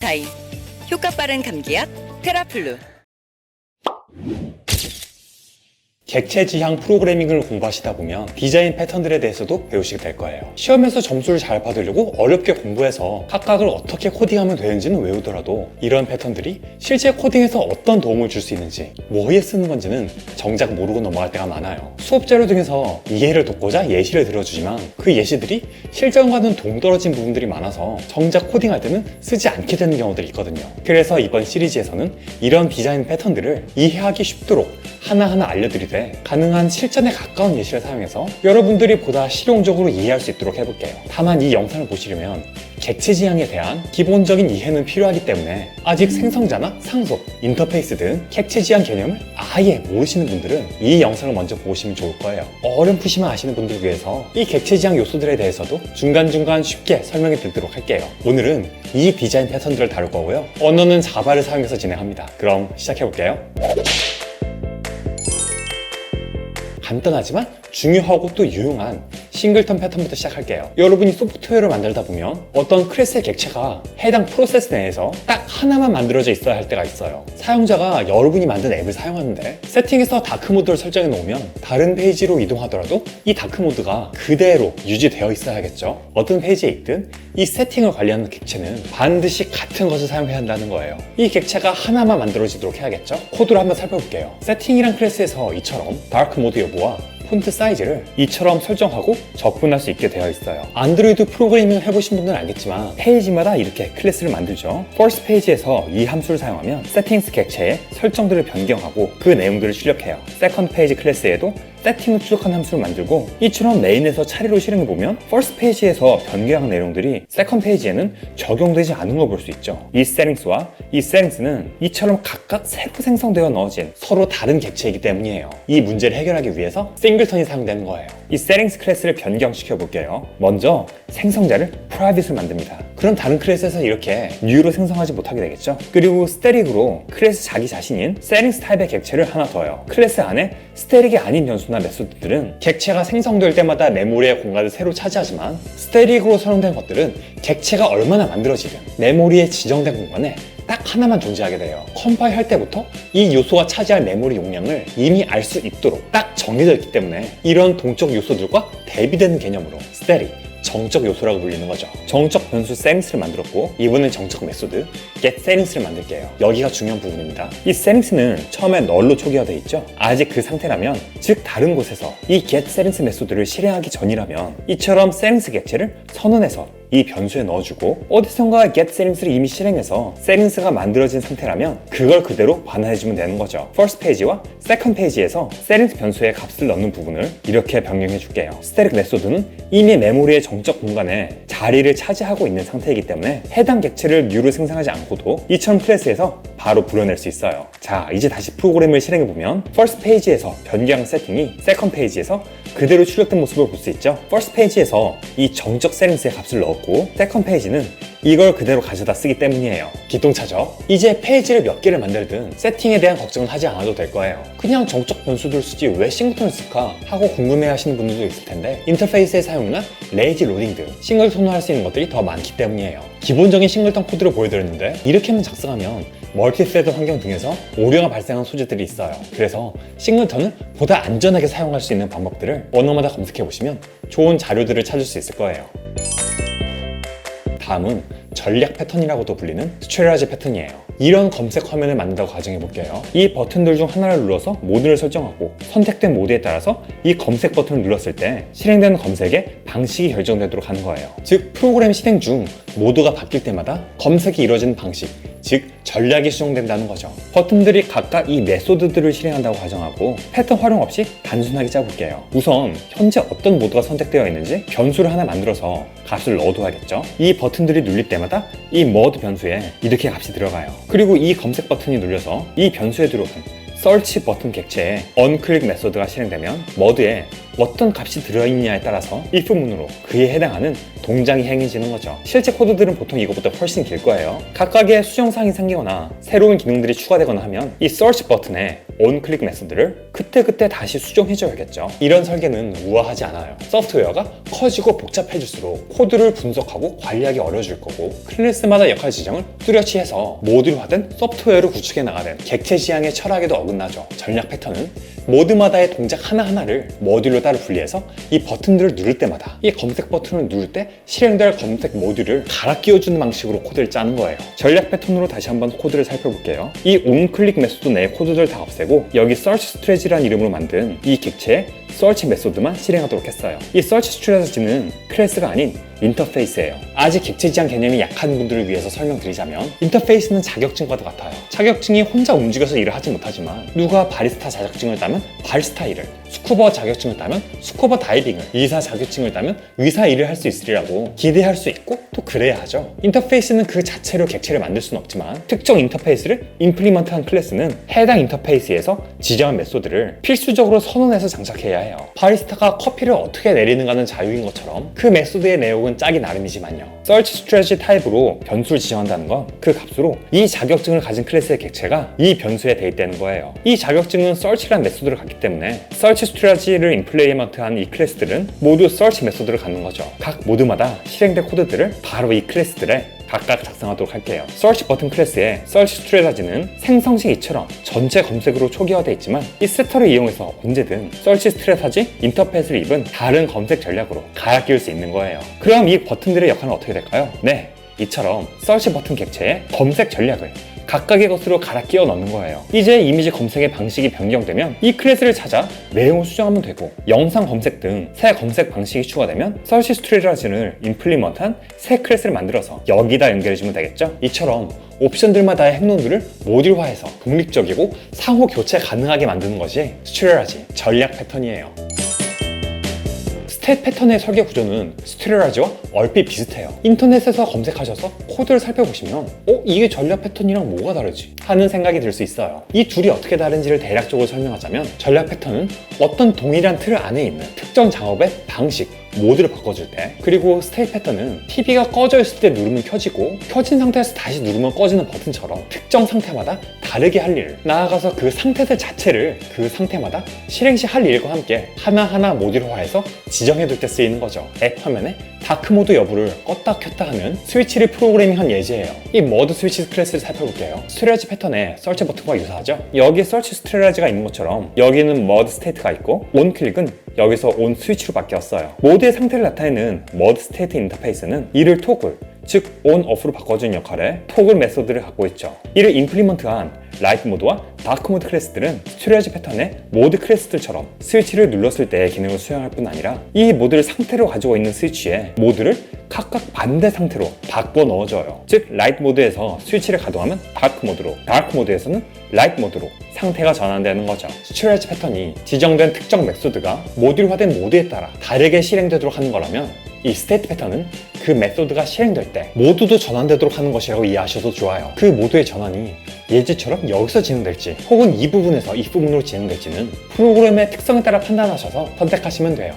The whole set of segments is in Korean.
타임. 효과 빠른 감기약 테라플루. 객체 지향 프로그래밍을 공부하시다 보면 디자인 패턴들에 대해서도 배우시게 될 거예요. 시험에서 점수를 잘 받으려고 어렵게 공부해서 각각을 어떻게 코딩하면 되는지는 외우더라도 이런 패턴들이 실제 코딩에서 어떤 도움을 줄 수 있는지, 뭐에 쓰는 건지는 정작 모르고 넘어갈 때가 많아요. 수업 자료 중에서 이해를 돕고자 예시를 들어주지만 그 예시들이 실전과는 동떨어진 부분들이 많아서 정작 코딩할 때는 쓰지 않게 되는 경우들이 있거든요. 그래서 이번 시리즈에서는 이런 디자인 패턴들을 이해하기 쉽도록 하나하나 알려드리되 가능한 실전에 가까운 예시를 사용해서 여러분들이 보다 실용적으로 이해할 수 있도록 해볼게요. 다만 이 영상을 보시려면 객체 지향에 대한 기본적인 이해는 필요하기 때문에 아직 생성자나 상속, 인터페이스 등 객체 지향 개념을 아예 모르시는 분들은 이 영상을 먼저 보시면 좋을 거예요. 어렴풋이만 아시는 분들을 위해서 이 객체 지향 요소들에 대해서도 중간중간 쉽게 설명해 드리도록 할게요. 오늘은 이 디자인 패턴들을 다룰 거고요. 언어는 자바를 사용해서 진행합니다. 그럼 시작해 볼게요. 간단하지만 중요하고 또 유용한 싱글턴 패턴부터 시작할게요. 여러분이 소프트웨어를 만들다 보면 어떤 클래스의 객체가 해당 프로세스 내에서 딱 하나만 만들어져 있어야 할 때가 있어요. 사용자가 여러분이 만든 앱을 사용하는데 세팅에서 다크모드를 설정해 놓으면 다른 페이지로 이동하더라도 이 다크모드가 그대로 유지되어 있어야겠죠. 어떤 페이지에 있든 이 세팅을 관리하는 객체는 반드시 같은 것을 사용해야 한다는 거예요. 이 객체가 하나만 만들어지도록 해야겠죠. 코드를 한번 살펴볼게요. 세팅이란 클래스에서 이처럼 다크모드 여부와 폰트 사이즈를 이처럼 설정하고 접근할 수 있게 되어 있어요. 안드로이드 프로그래밍을 해보신 분들은 알겠지만 페이지마다 이렇게 클래스를 만들죠. First 페이지에서 이 함수를 사용하면 세팅스 객체의 설정들을 변경하고 그 내용들을 출력해요. Second 페이지 클래스에도 세팅을 추적한 함수를 만들고 이처럼 메인에서 차례로 실행해보면 First 페이지에서 변경한 내용들이 Second 페이지에는 적용되지 않은 걸 볼 수 있죠. 이 settings와 이 settings는 이처럼 각각 새로 생성되어 넣어진 서로 다른 객체이기 때문이에요. 이 문제를 해결하기 위해서 싱글턴이 사용되는 거예요. 이 settings 클래스를 변경시켜 볼게요. 먼저 생성자를 private을 만듭니다. 그럼 다른 클래스에서 이렇게 new로 생성하지 못하게 되겠죠. 그리고 static으로 클래스 자기 자신인 settings 타입의 객체를 하나 더요. 클래스 안에 static이 아닌 변수나 메소드들은 객체가 생성될 때마다 메모리의 공간을 새로 차지하지만 static으로 선언된 것들은 객체가 얼마나 만들어지든 메모리에 지정된 공간에 딱 하나만 존재하게 돼요. 컴파일 할 때부터 이 요소가 차지할 메모리 용량을 이미 알 수 있도록 딱 정해져 있기 때문에 이런 동적 요소들과 대비되는 개념으로 static, 정적 요소라고 불리는 거죠. 정적 변수 settings를 만들었고 이번엔 정적 메소드 get settings를 만들게요. 여기가 중요한 부분입니다. 이 settings는 처음에 널로 초기화되어 있죠. 아직 그 상태라면, 즉 다른 곳에서 이 get settings 메소드를 실행하기 전이라면 이처럼 settings 객체를 선언해서 이 변수에 넣어주고 어디선가 get settings를 이미 실행해서 settings가 만들어진 상태라면 그걸 그대로 반환해주면 되는 거죠. first 페이지와 second 페이지에서 settings 변수의 값을 넣는 부분을 이렇게 변경해 줄게요. static 메소드는 이미 메모리의 정적 공간에 자리를 차지하고 있는 상태이기 때문에 해당 객체를 new로 생성하지 않고도 이처럼 클래스에서 바로 불러낼 수 있어요. 자, 이제 다시 프로그램을 실행해보면 first 페이지에서 변경한 세팅이 second 페이지에서 그대로 출력된 모습을 볼 수 있죠. first 페이지에서 이 정적 settings의 값을 넣었고 second 페이지는 이걸 그대로 가져다 쓰기 때문이에요. 기똥차죠? 이제 페이지를 몇 개를 만들든 세팅에 대한 걱정은 하지 않아도 될 거예요. 그냥 정적 변수들 쓰지 왜 싱글턴을 쓸까 하고 궁금해 하시는 분들도 있을 텐데 인터페이스의 사용이나 레이지 로딩 등 싱글턴으로 할 수 있는 것들이 더 많기 때문이에요. 기본적인 싱글턴 코드를 보여드렸는데 이렇게만 작성하면 멀티스레드 환경 등에서 오류가 발생하는 소지들이 있어요. 그래서 싱글턴을 보다 안전하게 사용할 수 있는 방법들을 언어마다 검색해보시면 좋은 자료들을 찾을 수 있을 거예요. 다음은 전략 패턴이라고도 불리는 스트레라지 패턴이에요. 이런 검색 화면을 만든다고 가정해볼게요. 이 버튼들 중 하나를 눌러서 모드를 설정하고 선택된 모드에 따라서 이 검색 버튼을 눌렀을 때 실행되는 검색의 방식이 결정되도록 하는 거예요. 즉 프로그램 실행 중 모드가 바뀔 때마다 검색이 이루어지는 방식, 즉 전략이 수정된다는 거죠. 버튼들이 각각 이 메소드들을 실행한다고 가정하고 패턴 활용 없이 단순하게 짜볼게요. 우선 현재 어떤 모드가 선택되어 있는지 변수를 하나 만들어서 값을 넣어둬야겠죠. 이 버튼들이 눌릴 때마다 이 mode 변수에 이렇게 값이 들어가요. 그리고 이 검색 버튼이 눌려서 이 변수에 들어오는 search 버튼 객체에 onClick 메소드가 실행되면 mode에 어떤 값이 들어있냐에 따라서 if 문으로 그에 해당하는 동작이 행해지는 거죠. 실제 코드들은 보통 이것보다 훨씬 길 거예요. 각각의 수정사항이 생기거나 새로운 기능들이 추가되거나 하면 이 search 버튼에 onClick 메소드를 그때그때 다시 수정해줘야겠죠. 이런 설계는 우아하지 않아요. 소프트웨어가 커지고 복잡해질수록 코드를 분석하고 관리하기 어려워질 거고, 클래스마다 역할 지정을 뚜렷이 해서 모듈화된 소프트웨어를 구축해 나가는 객체 지향의 철학에도 어긋나죠. 전략 패턴은 모드마다의 동작 하나하나를 모듈로 따로 분리해서 이 버튼들을 누를 때마다 이 검색 버튼을 누를 때 실행될 검색 모듈을 갈아 끼워주는 방식으로 코드를 짜는 거예요. 전략 패턴으로 다시 한번 코드를 살펴볼게요. 이 onClick 메소드 내의 코드들 다 없애고 여기 search strategy라는 이름으로 만든 이 객체의 search 메소드만 실행하도록 했어요. 이 search strategy는 클래스가 아닌 인터페이스예요. 아직 객체 지향 개념이 약한 분들을 위해서 설명드리자면, 인터페이스는 자격증과도 같아요. 자격증이 혼자 움직여서 일을 하지 못하지만 누가 바리스타 자격증을 따면 바리스타 일을, 스쿠버 자격증을 따면 스쿠버 다이빙을, 의사 자격증을 따면 의사 일을 할 수 있으리라고 기대할 수 있고 또 그래야 하죠. 인터페이스는 그 자체로 객체를 만들 수는 없지만 특정 인터페이스를 임플리먼트한 클래스는 해당 인터페이스에서 지정한 메소드를 필수적으로 선언해서 장착해야 해요. 바리스타가 커피를 어떻게 내리는가는 자유인 것처럼 그 메소드의 내용은 짜기 나름이지만요. search strategy 타입으로 변수를 지정한다는 건 그 값으로 이 자격증을 가진 클래스의 객체가 이 변수에 대입되는 거예요. 이 자격증은 search라는 메소드를 갖기 때문에 search strategy를 임플리먼트한 이 클래스들은 모두 search 메소드를 갖는 거죠. 각 모드마다 실행된 코드들을 바로 이 클래스들에 각각 작성하도록 할게요. search 버튼 클래스의 search strategy는 생성식 이처럼 전체 검색으로 초기화되어 있지만 이 세터를 이용해서 언제든 search strategy 인터페이스를 입은 다른 검색 전략으로 갈아 끼울 수 있는 거예요. 그럼 이 버튼들의 역할은 어떻게 될까요? 네, 이처럼 search 버튼 객체의 검색 전략을 각각의 것으로 갈아 끼워 넣는 거예요. 이제 이미지 검색의 방식이 변경되면 이 클래스를 찾아 내용을 수정하면 되고, 영상 검색 등 새 검색 방식이 추가되면 search strategy를 임플리먼트한 새 클래스를 만들어서 여기다 연결해주면 되겠죠? 이처럼 옵션들마다의 행동들을 모듈화해서 독립적이고 상호 교체 가능하게 만드는 것이 strategy, 전략 패턴이에요. 스탯 패턴의 설계 구조는 스트레라지와 얼핏 비슷해요. 인터넷에서 검색하셔서 코드를 살펴보시면 이게 전략 패턴이랑 뭐가 다르지? 하는 생각이 들 수 있어요. 이 둘이 어떻게 다른지를 대략적으로 설명하자면, 전략 패턴은 어떤 동일한 틀 안에 있는 특정 작업의 방식, 모드를 바꿔줄 때, 그리고 스테이트 패턴은 TV가 꺼져 있을 때 누르면 켜지고 켜진 상태에서 다시 누르면 꺼지는 버튼처럼 특정 상태마다 다르게 할 일, 나아가서 그 상태들 자체를 그 상태마다 실행 시 할 일과 함께 하나하나 모듈화해서 지정해둘 때 쓰이는 거죠. 앱 화면에 다크모드 여부를 껐다 켰다 하는 스위치를 프로그래밍한 예제예요. 이 머드 스위치 클래스를 살펴볼게요. 스트레지 패턴의 설치 버튼과 유사하죠? 여기에 설치 스트레지가 있는 것처럼 여기는 머드 스테이트가 있고, 온 클릭은 여기서 온 스위치로 바뀌었어요. 모드의 상태를 나타내는 머드 스테이트 인터페이스는 이를 토글, 즉 온, 오프로 바꿔주는 역할의 토글 메소드를 갖고 있죠. 이를 임플리먼트한 라이트 모드와 다크 모드 클래스들은 스트레지 패턴의 모드 클래스들처럼 스위치를 눌렀을 때의 기능을 수행할 뿐 아니라 이 모드를 상태로 가지고 있는 스위치의 모드를 각각 반대 상태로 바꿔 넣어줘요. 즉 라이트 모드에서 스위치를 가동하면 다크 모드로, 다크 모드에서는 라이트 모드로 상태가 전환되는 거죠. 스트레지 패턴이 지정된 특정 메소드가 모듈화된 모드에 따라 다르게 실행되도록 하는 거라면, 이 스테이트 패턴은 그 메소드가 실행될 때 모두도 전환되도록 하는 것이라고 이해하셔도 좋아요. 그 모두의 전환이 예지처럼 여기서 진행될지 혹은 이 부분에서 이 부분으로 진행될지는 프로그램의 특성에 따라 판단하셔서 선택하시면 돼요.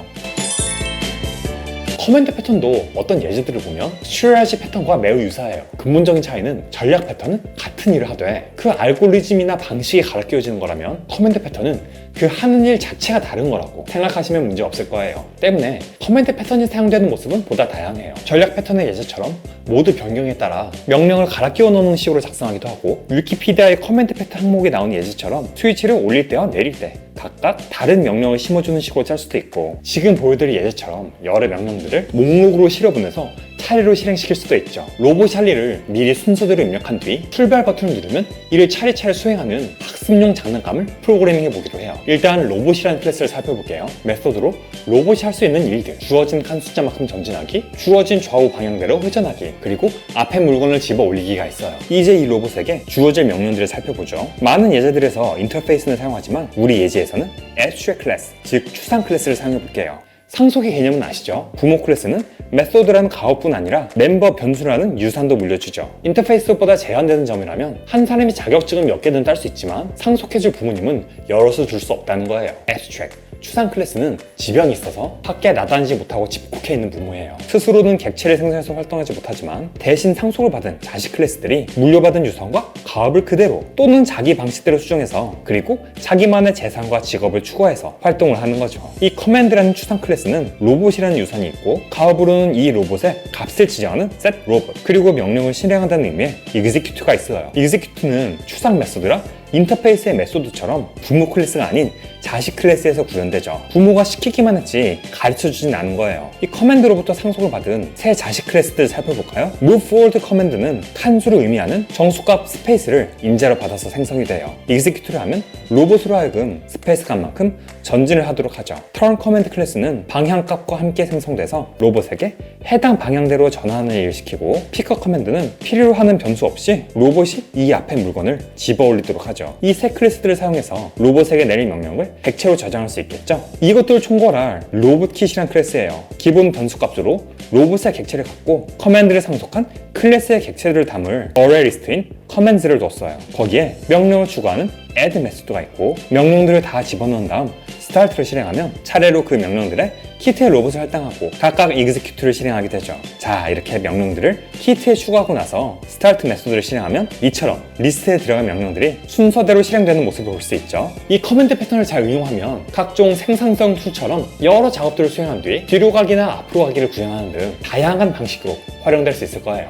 커맨드 패턴도 어떤 예제들을 보면 스트레지 패턴과 매우 유사해요. 근본적인 차이는 전략 패턴은 같은 일을 하되 그 알고리즘이나 방식이 갈아 끼워지는 거라면, 커맨드 패턴은 그 하는 일 자체가 다른 거라고 생각하시면 문제 없을 거예요. 때문에 커맨드 패턴이 사용되는 모습은 보다 다양해요. 전략 패턴의 예제처럼 모드 변경에 따라 명령을 갈아 끼워 넣는 식으로 작성하기도 하고, 위키피디아의 커맨드 패턴 항목에 나온 예제처럼 스위치를 올릴 때와 내릴 때 각각 다른 명령을 심어주는 식으로 짤 수도 있고, 지금 보여드릴 예제처럼 여러 명령들을 목록으로 실어보내서 차례로 실행시킬 수도 있죠. 로봇이 할 일을 미리 순서대로 입력한 뒤 출발 버튼을 누르면 이를 차례차례 수행하는 학습용 장난감을 프로그래밍해 보기로 해요. 일단 로봇이라는 클래스를 살펴볼게요. 메소드로 로봇이 할 수 있는 일들, 주어진 칸 숫자만큼 전진하기, 주어진 좌우 방향대로 회전하기, 그리고 앞에 물건을 집어 올리기가 있어요. 이제 이 로봇에게 주어질 명령들을 살펴보죠. 많은 예제들에서 인터페이스는 사용하지만 우리 예제에서는 abstract class, 즉 추상 클래스를 사용해 볼게요. 상속의 개념은 아시죠? 부모 클래스는 메소드라는 가업뿐 아니라 멤버 변수라는 유산도 물려주죠. 인터페이스보다 제한되는 점이라면 한 사람이 자격증을 몇 개든 딸 수 있지만 상속해줄 부모님은 여럿을 줄 수 없다는 거예요. abstract, 추상 클래스는 지병이 있어서 밖에 나다니지 못하고 집콕해 있는 부모예요. 스스로는 객체를 생성해서 활동하지 못하지만 대신 상속을 받은 자식 클래스들이 물려받은 유산과 가업을 그대로 또는 자기 방식대로 수정해서 그리고 자기만의 재산과 직업을 추구해서 활동을 하는 거죠. 이 커맨드라는 추상 클래스는 로봇이라는 유산이 있고 가업으로는 이 로봇의 값을 지정하는 set 로봇 그리고 명령을 실행한다는 의미의 execute가 있어요. execute는 추상 메소드라 인터페이스의 메소드처럼 부모 클래스가 아닌 자식 클래스에서 구현되죠. 부모가 시키기만 했지 가르쳐주진 않은 거예요. 이 커맨드로부터 상속을 받은 새 자식 클래스들을 살펴볼까요? Move Forward 커맨드는 칸수를 의미하는 정수값 스페이스를 임자로 받아서 생성이 돼요. execute를 하면 로봇으로 하여금 스페이스 값만큼 전진을 하도록 하죠. Turn 커맨드 클래스는 방향값과 함께 생성돼서 로봇에게 해당 방향대로 전환을 일시키고 Picker 커맨드는 필요로 하는 변수 없이 로봇이 이 앞에 물건을 집어 올리도록 하죠. 이 세 클래스들을 사용해서 로봇에게 내릴 명령을 객체로 저장할 수 있겠죠. 이것들을 총괄할 로봇킷이란 클래스예요. 기본 변수값으로 로봇의 객체를 갖고 커맨드를 상속한 클래스의 객체들을 담을 어레이 리스트인 커맨드를 뒀어요. 거기에 명령을 추구하는 add 메소드가 있고 명령들을 다 집어넣은 다음 스타트를 실행하면 차례로 그 명령들의 키트의 로봇을 할당하고 각각 execute를 실행하게 되죠. 자, 이렇게 명령들을 키트에 추가하고 나서 스타트 메소드를 실행하면 이처럼 리스트에 들어간 명령들이 순서대로 실행되는 모습을 볼 수 있죠. 이 커맨드 패턴을 잘 응용하면 각종 생산성 툴처럼 여러 작업들을 수행한 뒤 뒤로 가기나 앞으로 가기를 구현하는 등 다양한 방식으로 활용될 수 있을 거예요.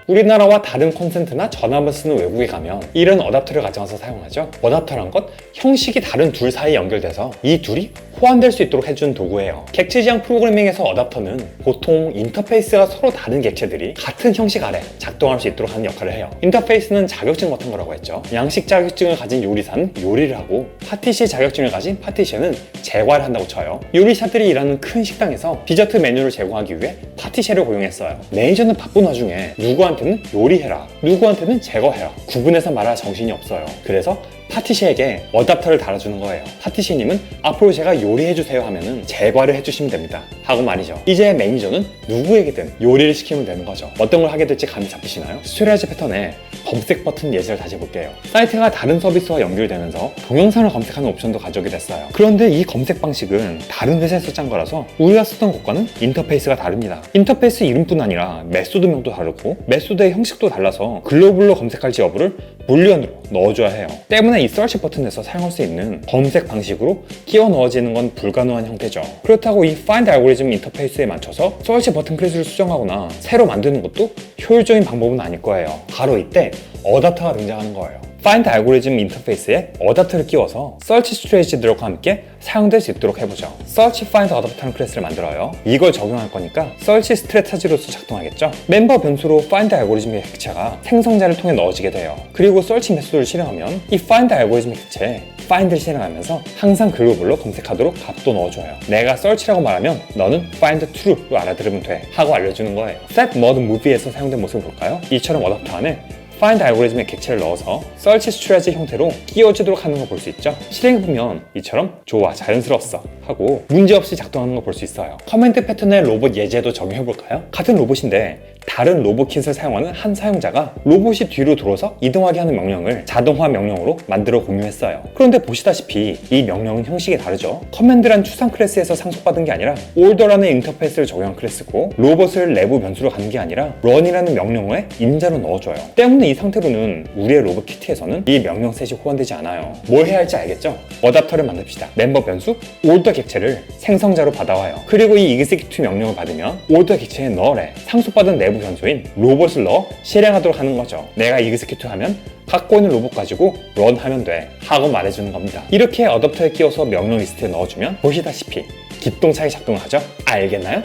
우리나라와 다른 콘센트나 전압을 쓰는 외국에 가면 이런 어댑터를 가져와서 사용하죠. 어댑터란 것, 형식이 다른 둘 사이에 연결돼서 이 둘이 호환될 수 있도록 해준 도구예요. 객체 지향 프로그래밍에서 어댑터는 보통 인터페이스가 서로 다른 객체들이 같은 형식 아래 작동할 수 있도록 하는 역할을 해요. 인터페이스는 자격증 같은 거라고 했죠. 양식 자격증을 가진 요리사는 요리를 하고 파티시에 자격증을 가진 파티시에는 제과를 한다고 쳐요. 요리사들이 일하는 큰 식당에서 디저트 메뉴를 제공하기 위해 파티시에를 고용했어요. 매니저는 바쁜 와중에 누구한테는 요리해라, 누구한테는 제거해라 구분해서 말할 정신이 없어요. 그래서 파티시에게 어댑터를 달아주는 거예요. 파티시님은 앞으로 제가 요리해주세요 하면은 제과를 해주시면 됩니다 하고 말이죠. 이제 매니저는 누구에게든 요리를 시키면 되는 거죠. 어떤 걸 하게 될지 감이 잡히시나요? 스토리지 패턴에 검색 버튼 예시를 다시 볼게요. 사이트가 다른 서비스와 연결되면서 동영상을 검색하는 옵션도 가져오게 됐어요. 그런데 이 검색 방식은 다른 회사에서 짠 거라서 우리가 쓰던 것과는 인터페이스가 다릅니다. 인터페이스 이름뿐 아니라 메소드명도 다르고 메소드의 형식도 달라서 글로벌로 검색할지 여부를 불리언으로 넣어줘야 해요. 때문에 이 서치 버튼에서 사용할 수 있는 검색 방식으로 끼워 넣어지는 건 불가능한 형태죠. 그렇다고 이 Find 알고리즘 인터페이스에 맞춰서 서치 버튼 클래스를 수정하거나 새로 만드는 것도 효율적인 방법은 아닐 거예요. 바로 이때 어댑터가 등장하는 거예요. Find 알고리즘 인터페이스에 어댑터를 끼워서 Search 스트레이지들과 함께 사용될 수 있도록 해보죠. Search Find 어댑터라는 클래스를 만들어요. 이걸 적용할 거니까 Search 스트래티지로서 작동하겠죠. 멤버 변수로 Find 알고리즘의 객체가 생성자를 통해 넣어지게 돼요. 그리고 Search 메소드를 실행하면 이 Find 알고리즘의 객체에 Find를 실행하면서 항상 글로벌로 검색하도록 값도 넣어줘요. 내가 Search라고 말하면 너는 Find True로 알아들으면 돼 하고 알려주는 거예요. Set Mode Movie에서 사용된 모습을 볼까요? 이처럼 어댑터 안에 Find 알고리즘의 객체를 넣어서 Search Strategy 형태로 끼워주도록 하는 걸 볼 수 있죠. 실행해보면 이처럼 좋아, 자연스러웠어 하고 문제없이 작동하는 걸 볼 수 있어요. 커맨드 패턴의 로봇 예제도 적용해볼까요? 같은 로봇인데 다른 로봇킷을 사용하는 한 사용자가 로봇이 뒤로 돌아서 이동하게 하는 명령을 자동화 명령으로 만들어 공유했어요. 그런데 보시다시피 이 명령은 형식이 다르죠. 커맨드란 추상 클래스에서 상속받은 게 아니라 order라는 인터페이스를 적용한 클래스고 로봇을 내부 변수로 가는 게 아니라 run이라는 명령어에 임자로 넣어줘요. 때문에 이 상태로는 우리의 로봇 키트에서는 이 명령 셋이 호환되지 않아요. 뭘 해야 할지 알겠죠? 어댑터를 만듭시다. 멤버 변수 order 객체를 생성자로 받아와요. 그리고 이 execute 명령을 받으면 order 객체에 넣으래. 상속받은 내부 변수인 로봇을 넣어 실행하도록 하는 거죠. 내가 execute 하면 갖고 있는 로봇 가지고 run 하면 돼 하고 말해주는 겁니다. 이렇게 어댑터에 끼워서 명령 리스트에 넣어주면 보시다시피 기똥차게 작동을 하죠. 알겠나요?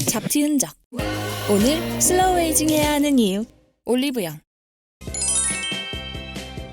잡티 흔적. 오늘 슬로우 에이징 해야 하는 이유. 올리브영.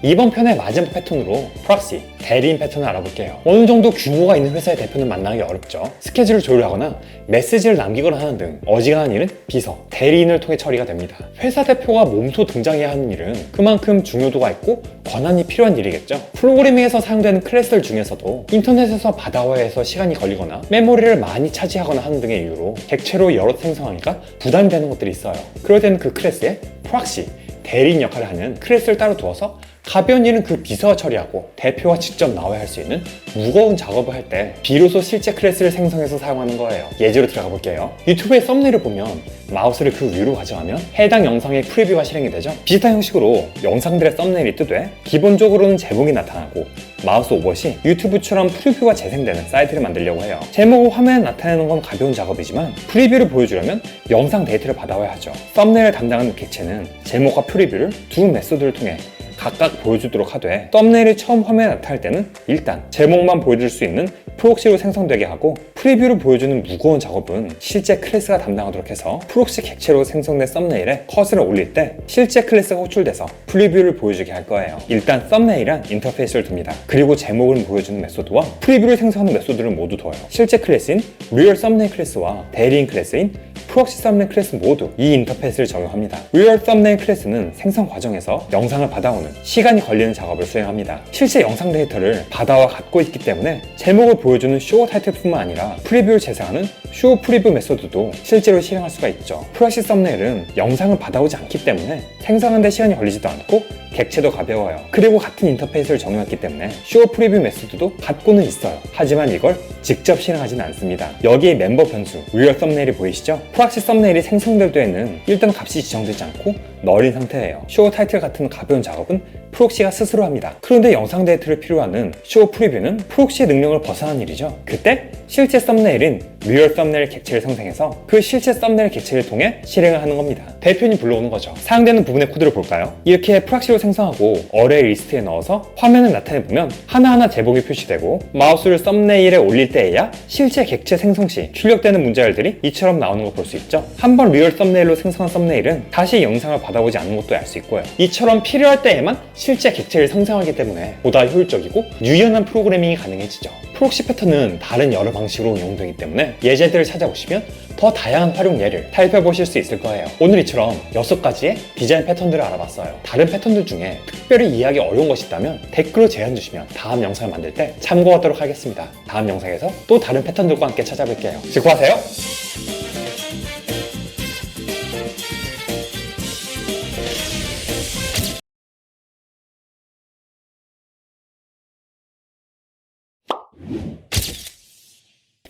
이번 편의 마지막 패턴으로 프록시, 대리인 패턴을 알아볼게요. 어느 정도 규모가 있는 회사의 대표는 만나기 어렵죠. 스케줄을 조율하거나 메시지를 남기거나 하는 등 어지간한 일은 비서, 대리인을 통해 처리가 됩니다. 회사 대표가 몸소 등장해야 하는 일은 그만큼 중요도가 있고 권한이 필요한 일이겠죠. 프로그래밍에서 사용되는 클래스들 중에서도 인터넷에서 받아와야 해서 시간이 걸리거나 메모리를 많이 차지하거나 하는 등의 이유로 객체로 여러 생성하니까 부담이 되는 것들이 있어요. 그럴 때는 그 클래스에 프록시, 대리인 역할을 하는 클래스를 따로 두어서 가벼운 일은 그 비서가 처리하고 대표가 직접 나와야 할 수 있는 무거운 작업을 할 때 비로소 실제 클래스를 생성해서 사용하는 거예요. 예제로 들어가 볼게요. 유튜브의 썸네일을 보면 마우스를 그 위로 가져가면 해당 영상의 프리뷰가 실행이 되죠. 비슷한 형식으로 영상들의 썸네일이 뜨되 기본적으로는 제목이 나타나고 마우스 오버시 유튜브처럼 프리뷰가 재생되는 사이트를 만들려고 해요. 제목을 화면에 나타내는 건 가벼운 작업이지만 프리뷰를 보여주려면 영상 데이터를 받아와야 하죠. 썸네일을 담당하는 객체는 제목과 프리뷰를 두 메소드를 통해 각각 보여주도록 하되 썸네일이 처음 화면에 나타날 때는 일단 제목만 보여줄 수 있는 프록시로 생성되게 하고 프리뷰를 보여주는 무거운 작업은 실제 클래스가 담당하도록 해서 프록시 객체로 생성된 썸네일에 커서를 올릴 때 실제 클래스가 호출돼서 프리뷰를 보여주게 할 거예요. 일단 썸네일은 인터페이스를 둡니다. 그리고 제목을 보여주는 메소드와 프리뷰를 생성하는 메소드를 모두 둬요. 실제 클래스인 리얼 썸네일 클래스와 대리인 클래스인 프록시 썸네일 클래스 모두 이 인터페이스를 적용합니다. 리얼 썸네일 클래스는 생성 과정에서 영상을 받아오는 시간이 걸리는 작업을 수행합니다. 실제 영상 데이터를 받아와 갖고 있기 때문에 제목을 보여주는 쇼 타이틀뿐만 아니라 프리뷰를 재생하는 쇼 프리뷰 메소드도 실제로 실행할 수가 있죠. 프록시 썸네일은 영상을 받아오지 않기 때문에 생성하는 데 시간이 걸리지도 않고 객체도 가벼워요. 그리고 같은 인터페이스를 적용했기 때문에 쇼 프리뷰 메소드도 갖고는 있어요. 하지만 이걸 직접 실행하지는 않습니다. 여기에 멤버 변수, 리얼 썸네일이 보이시죠? 프록시 썸네일이 생성될 때에는 일단 값이 지정되지 않고 널인 상태예요. 쇼 타이틀 같은 가벼운 작업은 프록시가 스스로 합니다. 그런데 영상 데이터를 필요로 하는 쇼 프리뷰는 프록시의 능력을 벗어난 일이죠. 그때 실제 썸네일인 리얼 썸네일 객체를 생성해서 그 실제 썸네일 객체를 통해 실행을 하는 겁니다. 대표님 불러오는 거죠. 사용되는 부분의 코드를 볼까요? 이렇게 프록시로 생성하고 어레이 리스트에 넣어서 화면을 나타내보면 하나하나 제목이 표시되고 마우스를 썸네일에 올릴 때에야 실제 객체 생성 시 출력되는 문자열들이 이처럼 나오는 걸 볼 수 있죠. 한번 리얼 썸네일로 생성한 썸네일은 다시 영상을 받아보지 않는 것도 알 수 있고요. 이처럼 필요할 때에만 실제 객체를 생성하기 때문에 보다 효율적이고 유연한 프로그래밍이 가능해지죠. 프록시 패턴은 다른 여러 방식으로 운용되기 때문에 예제들을 찾아보시면 더 다양한 활용 예를 살펴 보실 수 있을 거예요. 오늘 이처럼 6가지의 디자인 패턴들을 알아봤어요. 다른 패턴들 중에 특별히 이해하기 어려운 것이 있다면 댓글로 제안 주시면 다음 영상을 만들 때 참고하도록 하겠습니다. 다음 영상에서 또 다른 패턴들과 함께 찾아뵐게요. 수고하세요.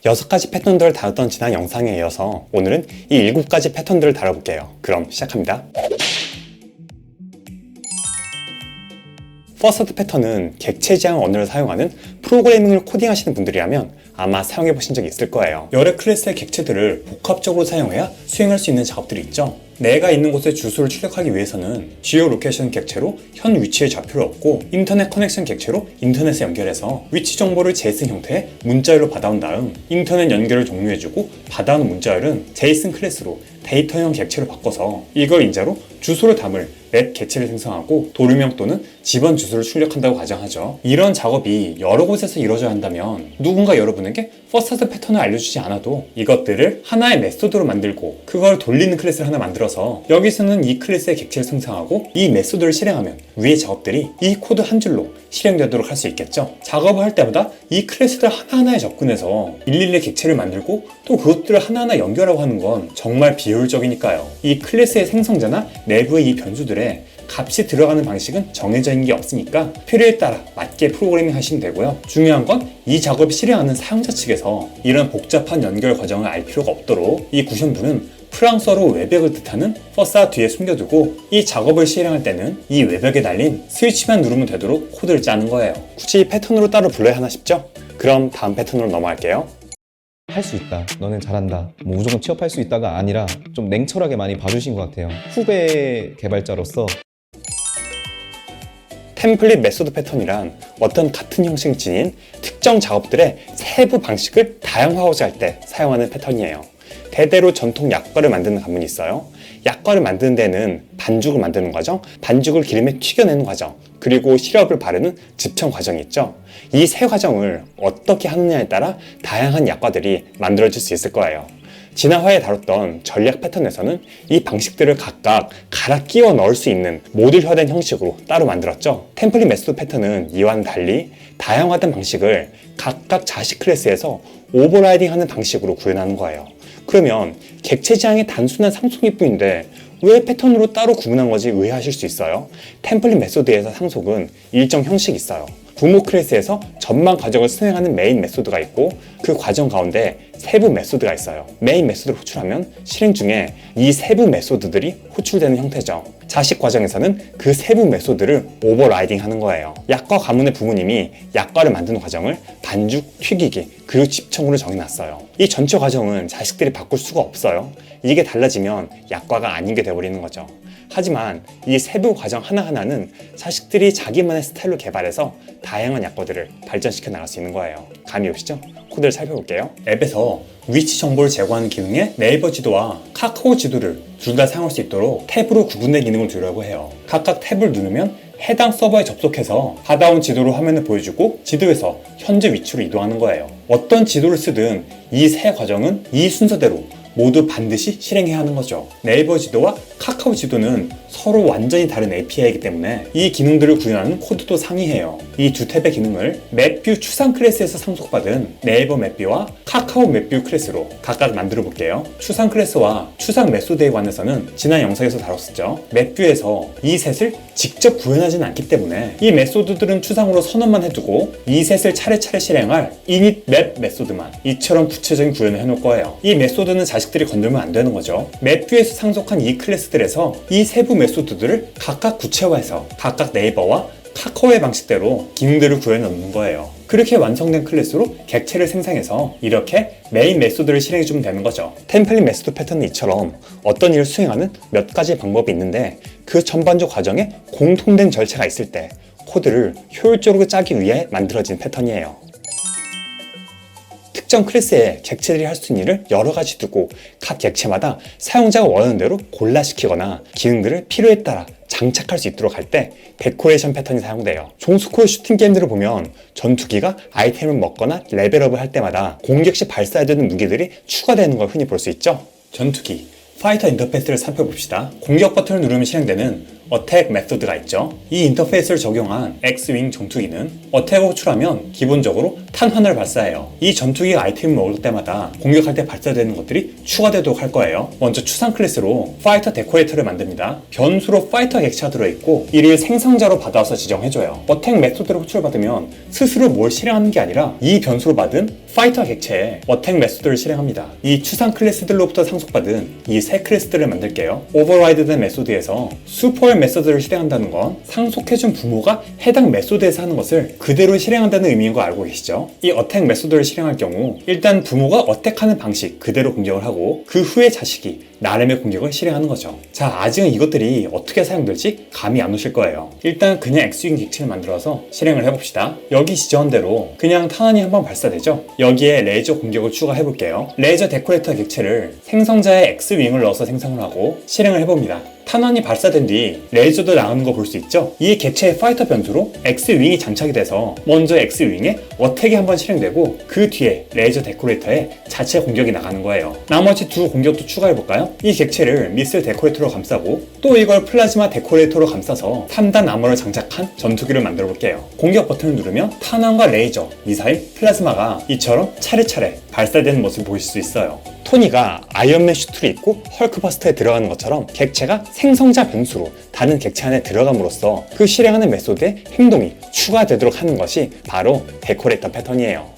여섯 가지 패턴들을 다뤘던 지난 영상에 이어서 오늘은 이 7가지 패턴들을 다뤄볼게요. 그럼 시작합니다. 퍼스트 패턴은 객체 지향 언어를 사용하는 프로그래밍을 코딩하시는 분들이라면 아마 사용해 보신 적이 있을 거예요. 여러 클래스의 객체들을 복합적으로 사용해야 수행할 수 있는 작업들이 있죠. 내가 있는 곳에 주소를 출력하기 위해서는 지오로케이션 객체로 현 위치의 좌표를 얻고 인터넷 커넥션 객체로 인터넷에 연결해서 위치 정보를 제이슨 형태의 문자열로 받아온 다음 인터넷 연결을 종료해주고 받아온 문자열은 제이슨 클래스로 데이터형 객체로 바꿔서 이걸 인자로 주소를 담을 맵 객체를 생성하고 도류명 또는 집원 주소를 출력한다고 가정하죠. 이런 작업이 여러 곳에서 이루어져야 한다면 누군가 여러분에게 퍼스트 패턴을 알려주지 않아도 이것들을 하나의 메소드로 만들고 그걸 돌리는 클래스를 하나 만들어서 여기서는 이 클래스의 객체를 생성하고 이 메소드를 실행하면 위의 작업들이 이 코드 한 줄로 실행되도록 할 수 있겠죠. 작업을 할 때마다 이 클래스들 하나하나에 접근해서 일일이 객체를 만들고 또 그것들을 하나하나 연결하고 하는 건 정말 비효율적이니까요. 이 클래스의 생성자나 내부의 이 변수들에 값이 들어가는 방식은 정해져 있는 게 없으니까 필요에 따라 맞게 프로그래밍 하시면 되고요. 중요한 건 이 작업을 실행하는 사용자 측에서 이런 복잡한 연결 과정을 알 필요가 없도록 이 구현부는 프랑스어로 외벽을 뜻하는 퍼사 뒤에 숨겨두고 이 작업을 실행할 때는 이 외벽에 달린 스위치만 누르면 되도록 코드를 짜는 거예요. 굳이 패턴으로 따로 불러야 하나 싶죠? 그럼 다음 패턴으로 넘어갈게요. 할 수 있다, 너는 잘한다, 뭐 무조건 취업할 수 있다가 아니라 좀 냉철하게 많이 봐주신 것 같아요. 후배 개발자로서 템플릿 메소드 패턴이란 어떤 같은 형식을 지닌 특정 작업들의 세부 방식을 다양화하고자 할 때 사용하는 패턴이에요. 대대로 전통 약과를 만드는 가문이 있어요. 약과를 만드는 데는 반죽을 만드는 과정, 반죽을 기름에 튀겨내는 과정, 그리고 시럽을 바르는 집청 과정이 있죠. 이 세 과정을 어떻게 하느냐에 따라 다양한 약과들이 만들어질 수 있을 거예요. 지난 화에 다뤘던 전략 패턴에서는 이 방식들을 각각 갈아 끼워 넣을 수 있는 모듈화된 형식으로 따로 만들었죠. 템플릿 메소드 패턴은 이와는 달리 다양화된 방식을 각각 자식 클래스에서 오버라이딩하는 방식으로 구현하는 거예요. 그러면 객체 지향의 단순한 상속일 뿐인데 왜 패턴으로 따로 구분한 거지 의아하실 수 있어요. 템플릿 메소드에서 상속은 일정 형식이 있어요. 부모 클래스에서 전반 과정을 수행하는 메인 메소드가 있고 그 과정 가운데 세부 메소드가 있어요. 메인 메소드를 호출하면 실행 중에 이 세부 메소드들이 호출되는 형태죠. 자식 과정에서는 그 세부 메소드를 오버라이딩 하는 거예요. 약과 가문의 부모님이 약과를 만드는 과정을 반죽, 튀기기, 그리고 집청으로 정해놨어요. 이 전체 과정은 자식들이 바꿀 수가 없어요. 이게 달라지면 약과가 아닌 게 돼버리는 거죠. 하지만 이 세부 과정 하나하나는 자식들이 자기만의 스타일로 개발해서 다양한 약과들을 발전시켜 나갈 수 있는 거예요. 감이 오시죠? 코드를 살펴볼게요. 앱에서 위치 정보를 제공하는 기능에 네이버 지도와 카카오 지도를 둘 다 사용할 수 있도록 탭으로 구분된 기능을 주려고 해요. 각각 탭을 누르면 해당 서버에 접속해서 받아온 지도를 화면에 보여주고 지도에서 현재 위치로 이동하는 거예요. 어떤 지도를 쓰든 이 세 과정은 이 순서대로 모두 반드시 실행해야 하는 거죠. 네이버 지도와 카카오 지도는 서로 완전히 다른 API이기 때문에 이 기능들을 구현하는 코드도 상이해요. 이 두 탭의 기능을 맵뷰 추상 클래스에서 상속받은 네이버 맵뷰와 카카오 맵뷰 클래스로 각각 만들어 볼게요. 추상 클래스와 추상 메소드에 관해서는 지난 영상에서 다뤘었죠. 맵뷰에서 이 셋을 직접 구현하지는 않기 때문에 이 메소드들은 추상으로 선언만 해두고 이 셋을 차례차례 실행할 init map 메소드만 이처럼 구체적인 구현을 해놓을 거예요. 이 메소드는 자식들이 건들면 안 되는 거죠. 맵뷰에서 상속한 이 클래스들에서 이 세부 메소드들을 각각 구체화해서 각각 네이버와 카카오의 방식대로 기능들을 구현해 놓는 거예요. 그렇게 완성된 클래스로 객체를 생성해서 이렇게 메인 메소드를 실행해주면 되는 거죠. 템플릿 메소드 패턴은 이처럼 어떤 일을 수행하는 몇 가지 방법이 있는데 그 전반적 과정에 공통된 절차가 있을 때 코드를 효율적으로 짜기 위해 만들어진 패턴이에요. 특정 클래스에 객체들이 할 수 있는 일을 여러 가지 두고 각 객체마다 사용자가 원하는 대로 골라시키거나 기능들을 필요에 따라 장착할 수 있도록 할 때 데코레이션 패턴이 사용돼요. 종스코어 슈팅 게임들을 보면 전투기가 아이템을 먹거나 레벨업을 할 때마다 공격 시 발사해야 되는 무기들이 추가되는 걸 흔히 볼 수 있죠. 전투기, 파이터 인터페이스를 살펴봅시다. 공격 버튼을 누르면 실행되는 어택 메소드가 있죠. 이 인터페이스를 적용한 X윙 전투기는 어택을 호출하면 기본적으로 탄환을 발사해요. 이 전투기가 아이템을 먹을 때마다 공격할 때 발사되는 것들이 추가되도록 할 거예요. 먼저 추상 클래스로 파이터 데코레이터를 만듭니다. 변수로 파이터 객체가 들어있고 이를 생성자로 받아서 지정해줘요. 어택 메소드를 호출받으면 스스로 뭘 실행하는 게 아니라 이 변수로 받은 파이터 객체에 어택 메소드를 실행합니다. 이 추상 클래스들로부터 상속받은 이 세 클래스들을 만들게요. 오버라이드된 메소드에서 슈퍼 메소드를 실행한다는 건 상속해준 부모가 해당 메소드에서 하는 것을 그대로 실행한다는 의미인 거 알고 계시죠? 이 어택 메소드를 실행할 경우 일단 부모가 어택하는 방식 그대로 공격을 하고 그 후에 자식이 나름의 공격을 실행하는 거죠. 자, 아직은 이것들이 어떻게 사용될지 감이 안 오실 거예요. 일단 그냥 X윙 객체를 만들어서 실행을 해봅시다. 여기 지정한 대로 그냥 탄환이 한번 발사되죠? 여기에 레이저 공격을 추가해 볼게요. 레이저 데코레이터 객체를 생성자의 X윙을 넣어서 생성을 하고 실행을 해봅니다. 탄환이 발사된 뒤 레이저도 나오는 거 볼 수 있죠? 이 객체의 파이터 변수로 X윙이 장착이 돼서 먼저 X윙에 어택이 한번 실행되고 그 뒤에 레이저 데코레이터에 자체 공격이 나가는 거예요. 나머지 두 공격도 추가해볼까요? 이 객체를 미슬 데코레이터로 감싸고 또 이걸 플라즈마 데코레이터로 감싸서 3단 아머를 장착한 전투기를 만들어 볼게요. 공격 버튼을 누르면 탄환과 레이저, 미사일, 플라즈마가 이처럼 차례차례 발사되는 모습을 보실 수 있어요. 토니가 아이언맨 슈트를 입고 헐크버스터에 들어가는 것처럼 객체가 생성자 변수로 다른 객체 안에 들어감으로써 그 실행하는 메소드의 행동이 추가되도록 하는 것이 바로 데코레이터 패턴이에요.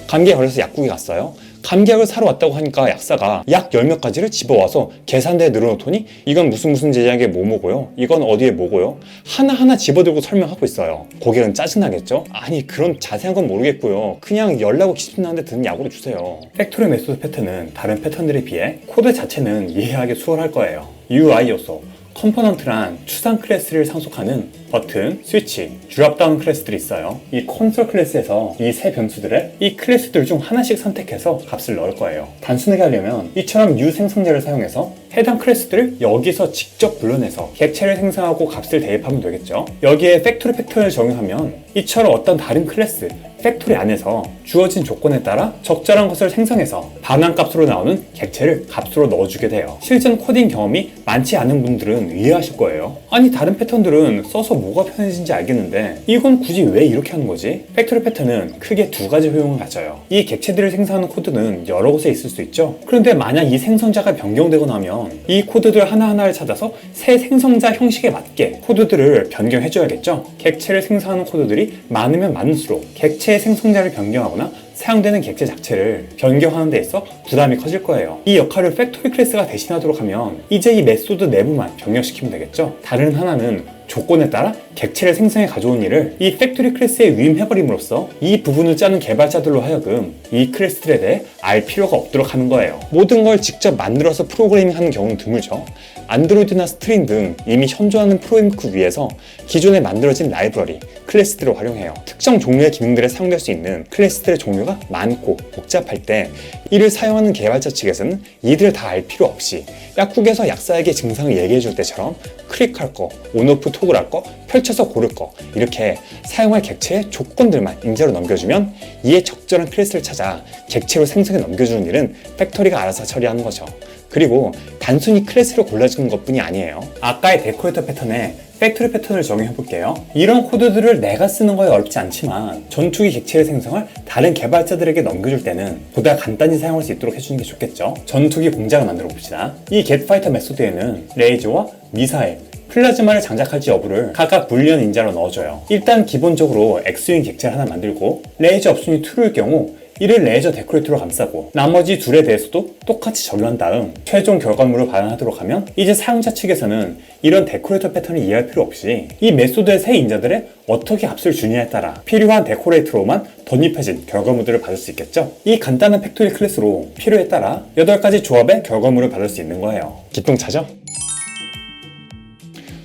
감기에 걸려서 약국에 갔어요. 감기약을 사러 왔다고 하니까 약사가 약 10몇 가지를 집어와서 계산대에 늘어놓더니 이건 무슨 제약에 뭐고요? 이건 어디에 뭐고요? 하나하나 집어들고 설명하고 있어요. 고객은 짜증나겠죠? 아니 그런 자세한 건 모르겠고요. 그냥 열나고 기침나는데 드는 약으로 주세요. 팩토리 메소드 패턴은 다른 패턴들에 비해 코드 자체는 이해하기 수월할 거예요. UI 요소, 컴포넌트란 추상 클래스를 상속하는 버튼, 스위치, 드롭다운 클래스들이 있어요. 이 콘솔 클래스에서 이 세 변수들을 이 클래스들 중 하나씩 선택해서 값을 넣을 거예요. 단순하게 하려면 이처럼 new 생성자를 사용해서 해당 클래스들을 여기서 직접 불러내서 객체를 생성하고 값을 대입하면 되겠죠. 여기에 팩토리 패턴을 적용하면 이처럼 어떤 다른 클래스, 팩토리 안에서 주어진 조건에 따라 적절한 것을 생성해서 반환값으로 나오는 객체를 값으로 넣어주게 돼요. 실전 코딩 경험이 많지 않은 분들은 이해하실 거예요. 아니 다른 패턴들은 써서 뭐가 편해진지 알겠는데 이건 굳이 왜 이렇게 하는 거지? 팩토리 패턴은 크게 두 가지 효용을 가져요. 이 객체들을 생성하는 코드는 여러 곳에 있을 수 있죠. 그런데 만약 이 생성자가 변경되고 나면 이 코드들 하나하나를 찾아서 새 생성자 형식에 맞게 코드들을 변경해줘야겠죠. 객체를 생성하는 코드들이 많으면 많을수록 객체의 생성자를 변경하거나 사용되는 객체 자체를 변경하는 데 있어 부담이 커질 거예요. 이 역할을 팩토리 클래스가 대신하도록 하면 이제 이 메소드 내부만 병력시키면 되겠죠. 다른 하나는 조건에 따라 객체를 생성해 가져온 일을 이 팩토리 클래스에 위임해버림으로써 이 부분을 짜는 개발자들로 하여금 이 클래스들에 대해 알 필요가 없도록 하는 거예요. 모든 걸 직접 만들어서 프로그래밍 하는 경우는 드물죠. 안드로이드나 스트링 등 이미 현존하는 프레임워크 위에서 기존에 만들어진 라이브러리, 클래스들을 활용해요. 특정 종류의 기능들에 사용될 수 있는 클래스들의 종류가 많고 복잡할 때 이를 사용하는 개발자 측에서는 이들을 다 알 필요 없이 약국에서 약사에게 증상을 얘기해 줄 때처럼 클릭할 거, 온오프 토글할 거, 펼쳐서 고를 거 이렇게 사용할 객체의 조건들만 인자로 넘겨주면 이에 적절한 클래스를 찾아 객체로 생성해 넘겨주는 일은 팩토리가 알아서 처리하는 거죠. 그리고 단순히 클래스를 골라주는 것뿐이 아니에요. 아까의 데코레이터 패턴에 팩토리 패턴을 적용해 볼게요. 이런 코드들을 내가 쓰는 거에 어렵지 않지만 전투기 객체를 생성할 다른 개발자들에게 넘겨줄 때는 보다 간단히 사용할 수 있도록 해주는 게 좋겠죠. 전투기 공장을 만들어 봅시다. 이 겟파이터 메소드에는 레이저와 미사일, 플라즈마를 장착할지 여부를 각각 불리한 인자로 넣어줘요. 일단 기본적으로 X유인 객체를 하나 만들고 레이저 업순위 true일 경우 이를 레이저 데코레이터로 감싸고 나머지 둘에 대해서도 똑같이 적용한 다음 최종 결과물을 발현하도록 하면 이제 사용자 측에서는 이런 데코레이터 패턴을 이해할 필요 없이 이 메소드의 새 인자들에 어떻게 값을 주느냐에 따라 필요한 데코레이터로만 덧입혀진 결과물들을 받을 수 있겠죠. 이 간단한 팩토리 클래스로 필요에 따라 8가지 조합의 결과물을 받을 수 있는 거예요. 기똥차죠?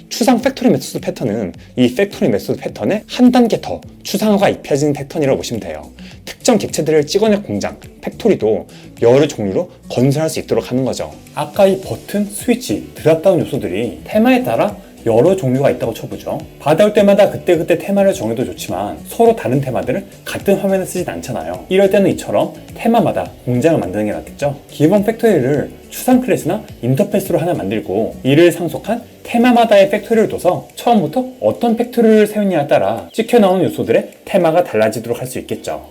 추상 팩토리 메소드 패턴은 이 팩토리 메소드 패턴에 한 단계 더 추상화가 입혀진 패턴이라고 보시면 돼요. 특정 객체들을 찍어낼 공장, 팩토리도 여러 종류로 건설할 수 있도록 하는 거죠. 아까 이 버튼, 스위치, 드랍다운 요소들이 테마에 따라 여러 종류가 있다고 쳐보죠. 받아올 때마다 그때그때 테마를 정해도 좋지만 서로 다른 테마들을 같은 화면에 쓰진 않잖아요. 이럴 때는 이처럼 테마마다 공장을 만드는 게 낫겠죠. 기본 팩토리를 추상 클래스나 인터페이스로 하나 만들고 이를 상속한 테마마다의 팩토리를 둬서 처음부터 어떤 팩토리를 세우냐에 따라 찍혀 나오는 요소들의 테마가 달라지도록 할 수 있겠죠.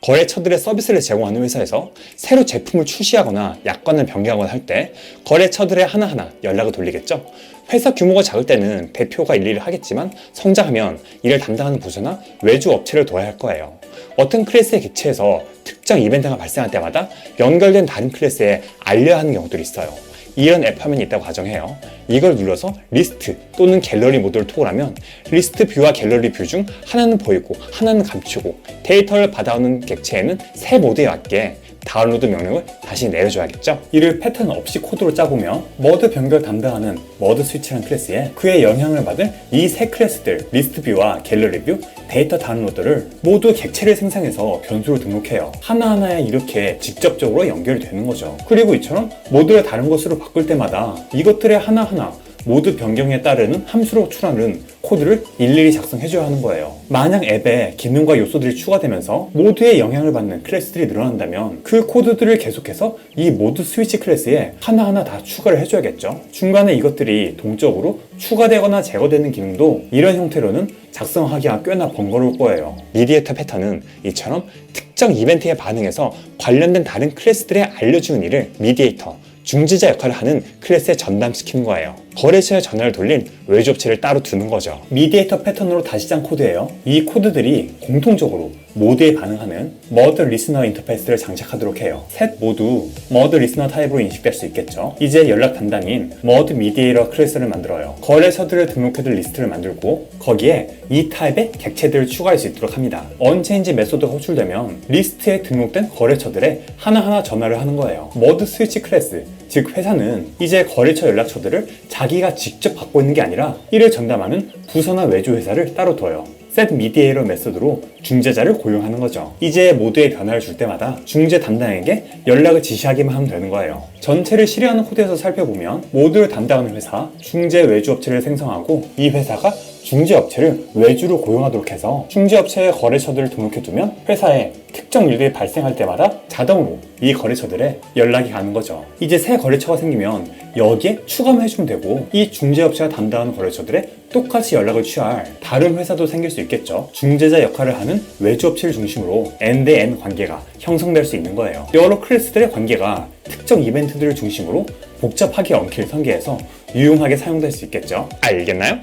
거래처들의 서비스를 제공하는 회사에서 새로 제품을 출시하거나 약관을 변경하거나 할 때 거래처들의 하나하나 연락을 돌리겠죠. 회사 규모가 작을 때는 대표가 일일이 하겠지만 성장하면 이를 담당하는 부서나 외주 업체를 둬야 할 거예요. 어떤 클래스의 객체에서 특정 이벤트가 발생할 때마다 연결된 다른 클래스에 알려야 하는 경우들이 있어요. 이런 앱 화면이 있다고 가정해요. 이걸 눌러서 리스트 또는 갤러리 모드를 토글하면 리스트 뷰와 갤러리 뷰 중 하나는 보이고 하나는 감추고 데이터를 받아오는 객체에는 새 모드에 맞게 다운로드 명령을 다시 내려줘야겠죠. 이를 패턴 없이 코드로 짜보면 머드 변경 담당하는 머드 스위치라는 클래스에 그의 영향을 받은 이 세 클래스들 리스트 뷰와 갤러리 뷰, 데이터 다운로드를 모두 객체를 생성해서 변수로 등록해요. 하나하나에 이렇게 직접적으로 연결이 되는 거죠. 그리고 이처럼 모드를 다른 것으로 바꿀 때마다 이것들의 하나하나 모드 변경에 따르는 함수로 호출하는 코드를 일일이 작성해줘야 하는 거예요. 만약 앱에 기능과 요소들이 추가되면서 모드에 영향을 받는 클래스들이 늘어난다면 그 코드들을 계속해서 이 모드 스위치 클래스에 하나하나 다 추가를 해줘야겠죠. 중간에 이것들이 동적으로 추가되거나 제거되는 기능도 이런 형태로는 작성하기가 꽤나 번거로울 거예요. 미디에이터 패턴은 이처럼 특정 이벤트에 반응해서 관련된 다른 클래스들에 알려주는 일을 미디에이터, 중재자 역할을 하는 클래스에 전담시키는 거예요. 거래처에 전화를 돌린 외주업체를 따로 두는 거죠. 미디에이터 패턴으로 다시 짠 코드예요. 이 코드들이 공통적으로 모드에 반응하는 머드 리스너 인터페이스를 장착하도록 해요. 셋 모두 머드 리스너 타입으로 인식될 수 있겠죠. 이제 연락 담당인 머드 미디에이터 클래스를 만들어요. 거래처들을 등록해둘 리스트를 만들고 거기에 이 타입의 객체들을 추가할 수 있도록 합니다. 언체인지 메소드가 호출되면 리스트에 등록된 거래처들에 하나하나 전화를 하는 거예요. 머드 스위치 클래스, 즉 회사는 이제 거래처 연락처들을 자기가 직접 받고 있는 게 아니라 이를 전담하는 부서나 외주 회사를 따로 둬요. set mediator 메소드로 중재자를 고용하는 거죠. 이제 모드에 변화를 줄 때마다 중재 담당에게 연락을 지시하기만 하면 되는 거예요. 전체를 실행하는 코드에서 살펴보면 모드를 담당하는 회사, 중재 외주 업체를 생성하고 이 회사가 중개업체를 외주로 고용하도록 해서 중개업체의 거래처들을 등록해두면 회사에 특정 일들이 발생할 때마다 자동으로 이 거래처들에 연락이 가는 거죠. 이제 새 거래처가 생기면 여기에 추가만 해주면 되고 이 중개업체가 담당하는 거래처들에 똑같이 연락을 취할 다른 회사도 생길 수 있겠죠. 중재자 역할을 하는 외주업체를 중심으로 N-대-N 관계가 형성될 수 있는 거예요. 여러 클래스들의 관계가 특정 이벤트들을 중심으로 복잡하게 엉킬 설계해서 유용하게 사용될 수 있겠죠. 알겠나요?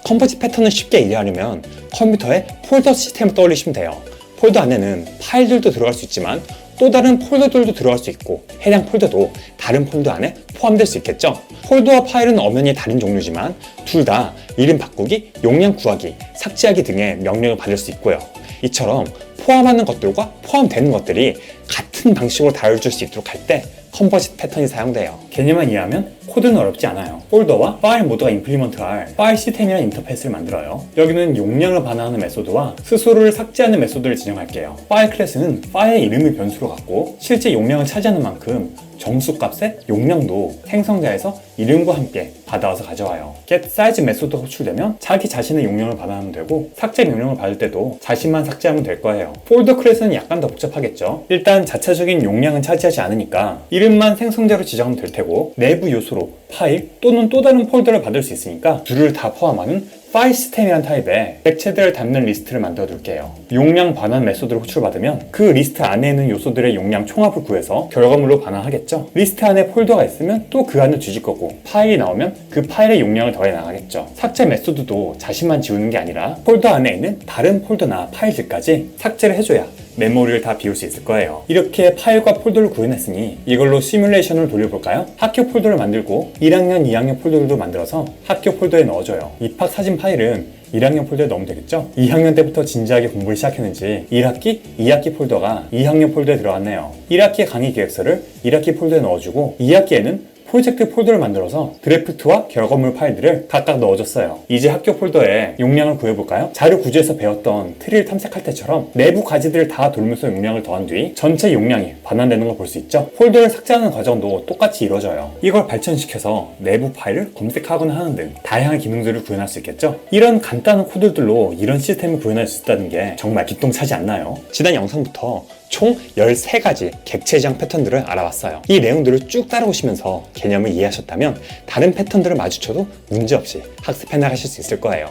컴포짓 패턴을 쉽게 이해하려면 컴퓨터에 폴더 시스템을 떠올리시면 돼요. 폴더 안에는 파일들도 들어갈 수 있지만 또 다른 폴더들도 들어갈 수 있고 해당 폴더도 다른 폴더 안에 포함될 수 있겠죠. 폴더와 파일은 엄연히 다른 종류지만 둘 다 이름 바꾸기, 용량 구하기, 삭제하기 등의 명령을 받을 수 있고요. 이처럼 포함하는 것들과 포함되는 것들이 같은 방식으로 다뤄줄 수 있도록 할 때 컴포짓 패턴이 사용돼요. 개념만 이해하면 코드는 어렵지 않아요. 폴더와 파일 모두가 임플리먼트할 파일 시스템이라는 인터페이스를 만들어요. 여기는 용량을 반환하는 메소드와 스스로를 삭제하는 메소드를 지정할게요. 파일 클래스는 파일의 이름을 변수로 갖고 실제 용량을 차지하는 만큼 정수 값의 용량도 생성자에서 이름과 함께 받아와서 가져와요. get size 메소드가 호출되면 자기 자신의 용량을 반환하면 되고 삭제 명령을 받을 때도 자신만 삭제하면 될 거예요. 폴더 클래스는 약간 더 복잡하겠죠. 일단 자체적인 용량은 차지하지 않으니까 이름만 생성자로 지정하면 될 테고 내부 요소로 파일 또는 또 다른 폴더를 받을 수 있으니까 둘을 다 포함하는 파일 시스템이란 타입의 객체들을 담는 리스트를 만들어 둘게요. 용량 반환 메소드를 호출받으면 그 리스트 안에 있는 요소들의 용량 총합을 구해서 결과물로 반환하겠죠. 리스트 안에 폴더가 있으면 또 그 안을 뒤질 거고 파일이 나오면 그 파일의 용량을 더해 나가겠죠. 삭제 메소드도 자신만 지우는 게 아니라 폴더 안에 있는 다른 폴더나 파일들까지 삭제를 해줘야 메모리를 다 비울 수 있을 거예요. 이렇게 파일과 폴더를 구현했으니 이걸로 시뮬레이션을 돌려볼까요? 학교 폴더를 만들고 1학년, 2학년 폴더들도 만들어서 학교 폴더에 넣어줘요. 입학 사진 파일은 1학년 폴더에 넣으면 되겠죠? 2학년 때부터 진지하게 공부를 시작했는지 1학기, 2학기 폴더가 2학년 폴더에 들어갔네요. 1학기 강의 계획서를 1학기 폴더에 넣어주고 2학기에는 프로젝트 폴더를 만들어서 드래프트와 결과물 파일들을 각각 넣어줬어요. 이제 학교 폴더에 용량을 구해볼까요? 자료 구조에서 배웠던 트리를 탐색할 때처럼 내부 가지들을 다 돌면서 용량을 더한 뒤 전체 용량이 반환되는 걸 볼 수 있죠. 폴더를 삭제하는 과정도 똑같이 이루어져요. 이걸 발전시켜서 내부 파일을 검색하거나 하는 등 다양한 기능들을 구현할 수 있겠죠. 이런 간단한 코드들로 이런 시스템을 구현할 수 있다는 게 정말 기똥차지 않나요? 지난 영상부터 총 13가지 객체 지정 패턴들을 알아봤어요. 이 내용들을 쭉 따라오시면서 개념을 이해하셨다면 다른 패턴들을 마주쳐도 문제없이 학습해 나가실 수 있을 거예요.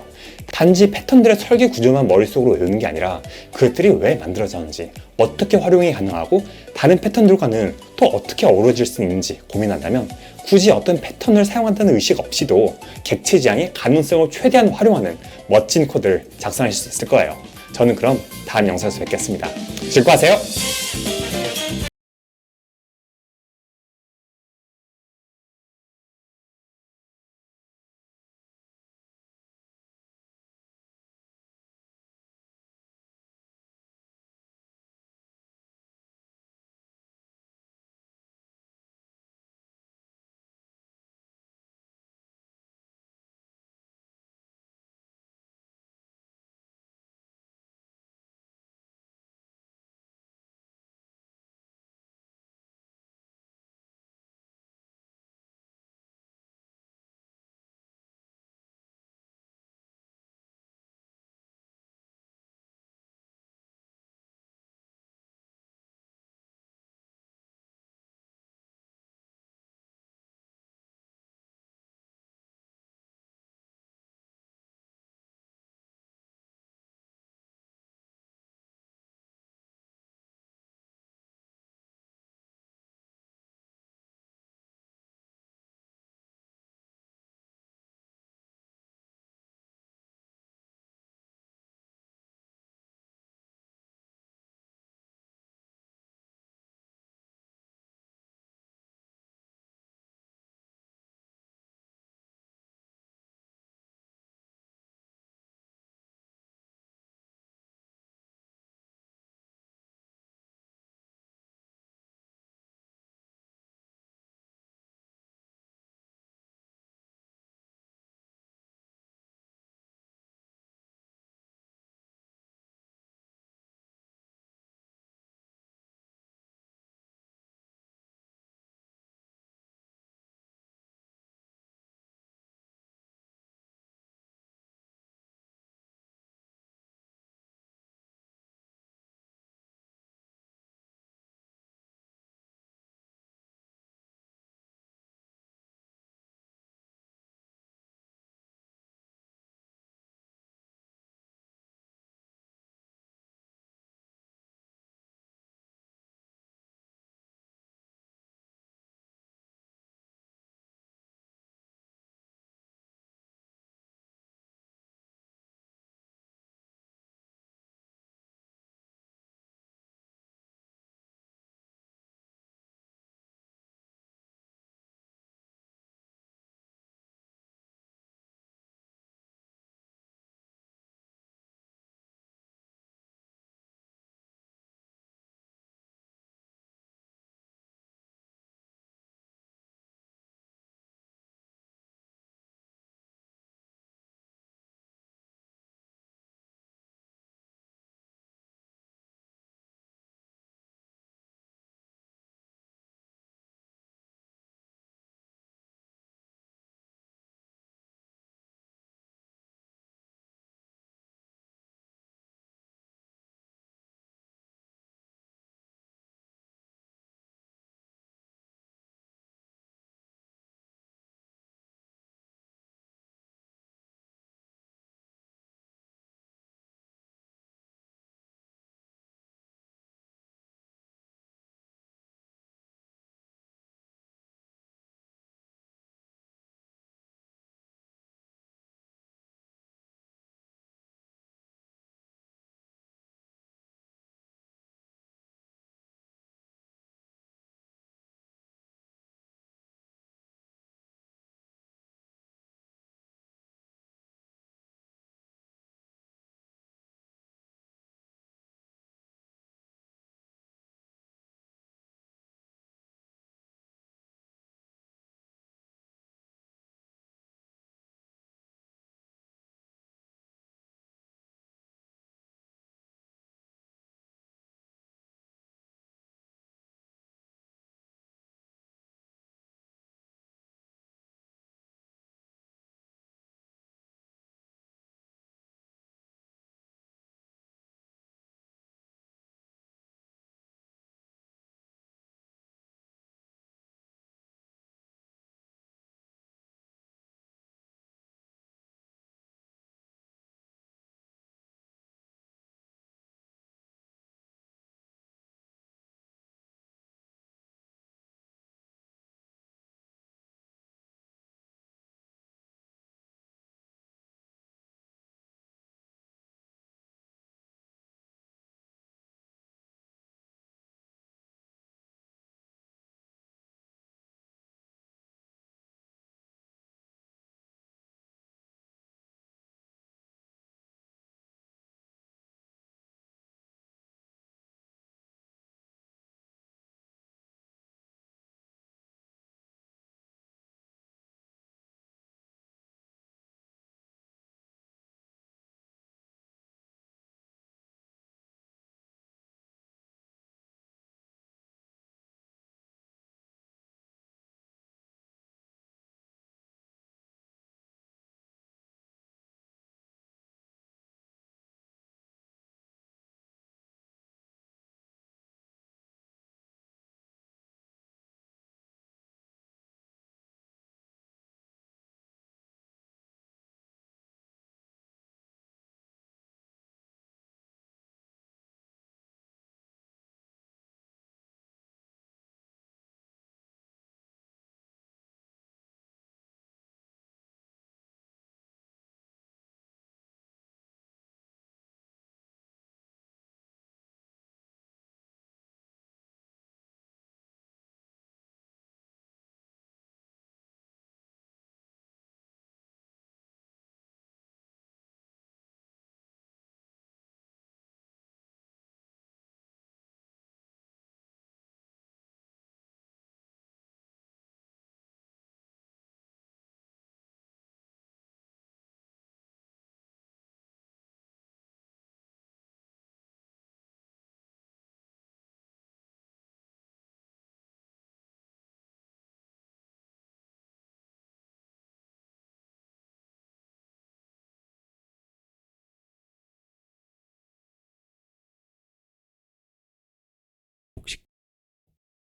단지 패턴들의 설계 구조만 머릿속으로 외우는 게 아니라 그것들이 왜 만들어졌는지, 어떻게 활용이 가능하고 다른 패턴들과는 또 어떻게 어우러질 수 있는지 고민한다면 굳이 어떤 패턴을 사용한다는 의식 없이도 객체 지향의 가능성을 최대한 활용하는 멋진 코드를 작성하실 수 있을 거예요. 저는 그럼 다음 영상에서 뵙겠습니다. 즐거워하세요.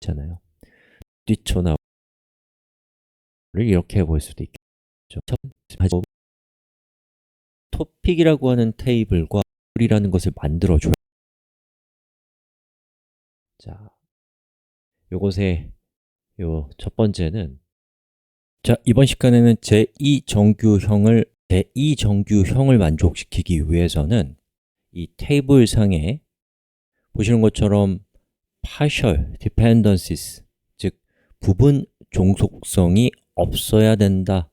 있잖아요. 뛰쳐나오를 이렇게 볼 수도 있겠죠. 첫 번째, 토픽이라고 하는 테이블과 이라는 것을 만들어줘요. 자, 요것의 요 첫 번째는, 자, 이번 시간에는 제2정규형을 만족시키기 위해서는 이 테이블상에 보시는 것처럼 partial dependencies, 즉 부분 종속성이 없어야 된다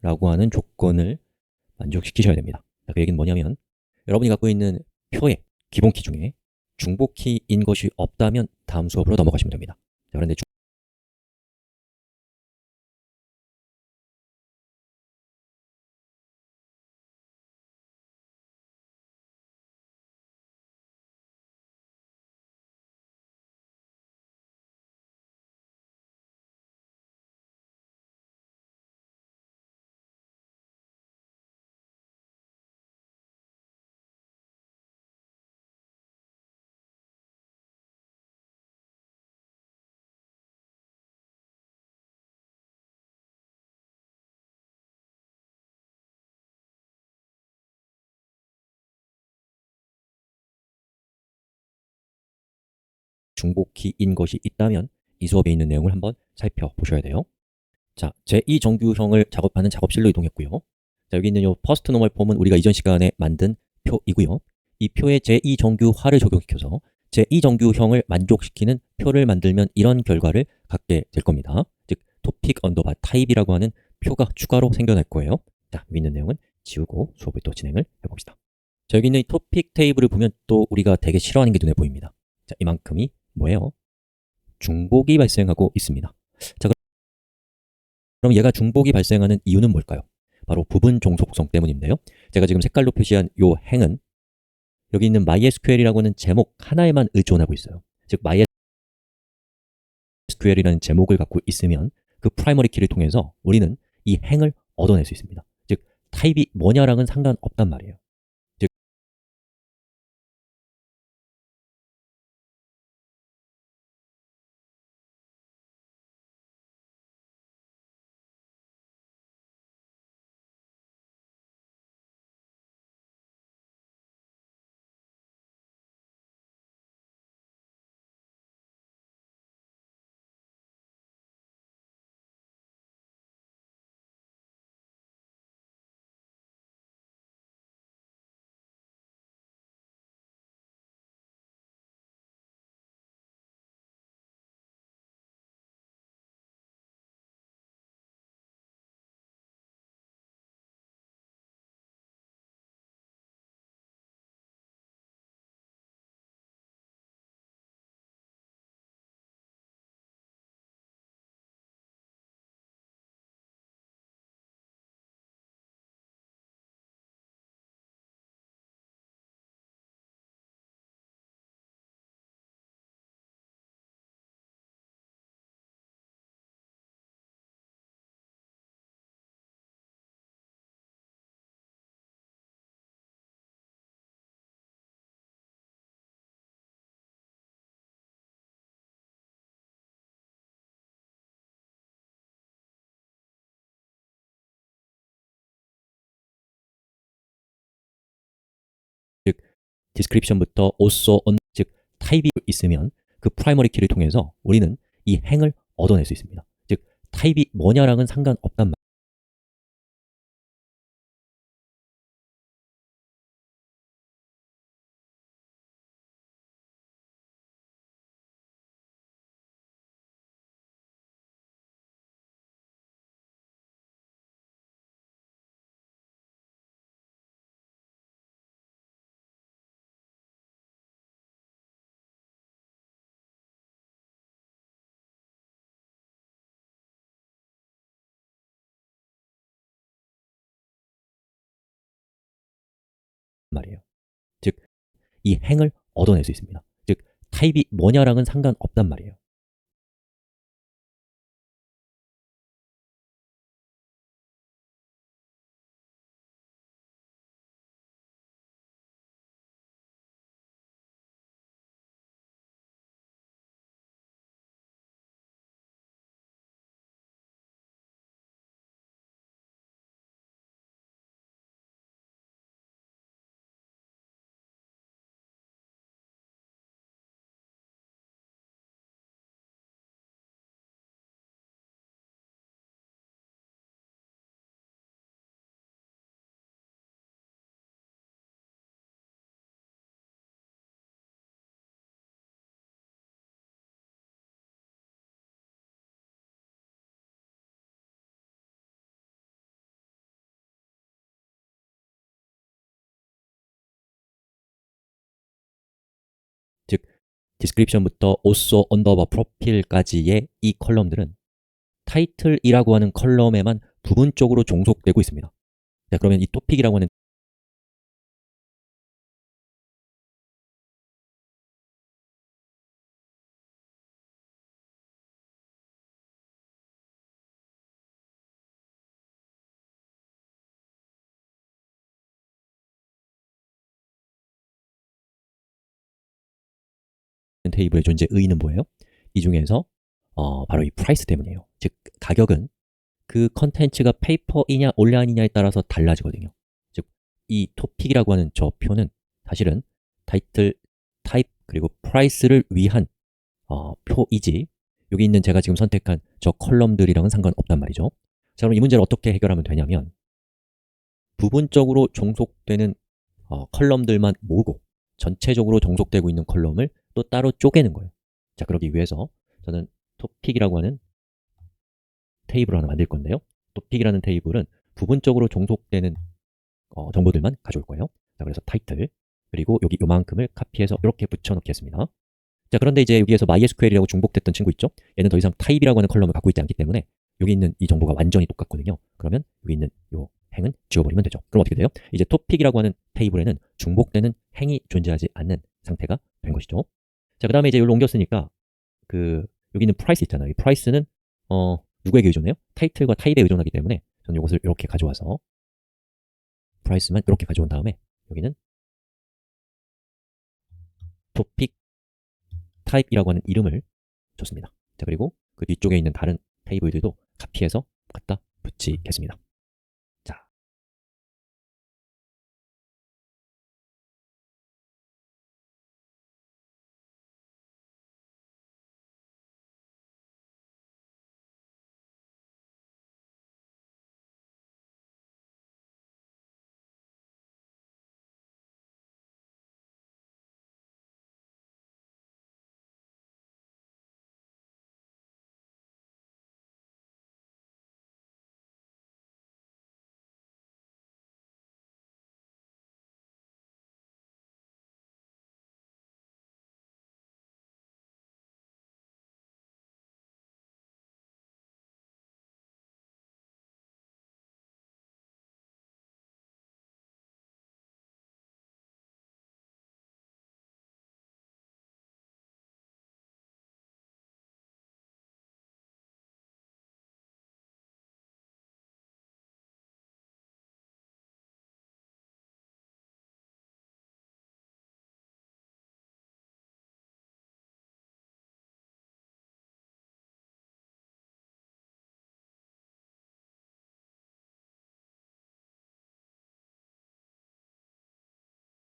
라고 하는 조건을 만족시키셔야 됩니다. 자, 그 얘기는 뭐냐면, 여러분이 갖고 있는 표의 기본키 중에 중복키인 것이 없다면 다음 수업으로 넘어가시면 됩니다. 자, 그런데 중복키인 것이 있다면 이 수업에 있는 내용을 한번 살펴보셔야 돼요. 자, 제2정규형을 작업하는 작업실로 이동했고요. 자, 여기 있는 이 퍼스트 노멀 폼은 우리가 이전 시간에 만든 표이고요. 이 표에 제2정규화를 적용시켜서 제2정규형을 만족시키는 표를 만들면 이런 결과를 갖게 될 겁니다. 즉, 토픽 언더바 타입이라고 하는 표가 추가로 생겨날 거예요. 자, 여기 있는 내용은 지우고 수업을 또 진행을 해봅시다. 자, 여기 있는 이 토픽 테이블을 보면 또 우리가 되게 싫어하는 게 눈에 보입니다. 자, 이만큼이 뭐예요? 중복이 발생하고 있습니다. 자, 그럼 얘가 중복이 발생하는 이유는 뭘까요? 바로 부분 종속성 때문인데요. 제가 지금 색깔로 표시한 이 행은 여기 있는 MySQL이라고 하는 제목 하나에만 의존하고 있어요. 즉, MySQL이라는 제목을 갖고 있으면 그 프라이머리 키를 통해서 우리는 이 행을 얻어낼 수 있습니다. 즉, 타입이 뭐냐랑은 상관없단 말이에요. 즉, 디스크립션부터 also on, 즉 타입이 있으면 그 프라이머리 키를 통해서 우리는 이 행을 얻어낼 수 있습니다. 즉, 타입이 뭐냐랑은 상관없단 말이에요. 말이에요. 즉, 이 행을 얻어낼 수 있습니다. 즉, 타입이 뭐냐랑은 상관없단 말이에요. 즉, 디스크립션부터 also 언더바 프로필까지의 이 컬럼들은 타이틀이라고 하는 컬럼에만 부분적으로 종속되고 있습니다. 자, 그러면 이 토픽이라고 하는 테이블의 존재 의의는 뭐예요? 이 중에서 바로 이 프라이스 때문이에요. 즉, 가격은 그 컨텐츠가 페이퍼이냐 온라인이냐에 따라서 달라지거든요. 즉, 이 토픽이라고 하는 저 표는 사실은 타이틀, 타입, 그리고 프라이스를 위한 표이지, 여기 있는 제가 지금 선택한 저 컬럼들이랑은 상관없단 말이죠. 자, 그럼 이 문제를 어떻게 해결하면 되냐면, 부분적으로 종속되는 컬럼들만 모으고 전체적으로 종속되고 있는 컬럼을 또 따로 쪼개는 거예요. 자, 그러기 위해서 저는 토픽이라고 하는 테이블을 하나 만들 건데요. 토픽이라는 테이블은 부분적으로 종속되는 정보들만 가져올 거예요. 자, 그래서 타이틀, 그리고 여기 요만큼을 카피해서 이렇게 붙여 넣겠습니다. 자, 그런데 이제 여기에서 MySQL이라고 중복됐던 친구 있죠? 얘는 더 이상 타입이라고 하는 컬럼을 갖고 있지 않기 때문에 여기 있는 이 정보가 완전히 똑같거든요. 그러면 여기 있는 이 행은 지워버리면 되죠. 그럼 어떻게 돼요? 이제 토픽이라고 하는 테이블에는 중복되는 행이 존재하지 않는 상태가 된 것이죠. 자, 그 다음에 이제 여기로 옮겼으니까 여기 있는 프라이스 있잖아요. 이 프라이스는 누구에게 의존해요? 타이틀과 타입에 의존하기 때문에 저는 이것을 이렇게 가져와서 프라이스만 이렇게 가져온 다음에 여기는 토픽 타입이라고 하는 이름을 줬습니다. 자, 그리고 그 뒤쪽에 있는 다른 테이블들도 카피해서 갖다 붙이겠습니다. 자,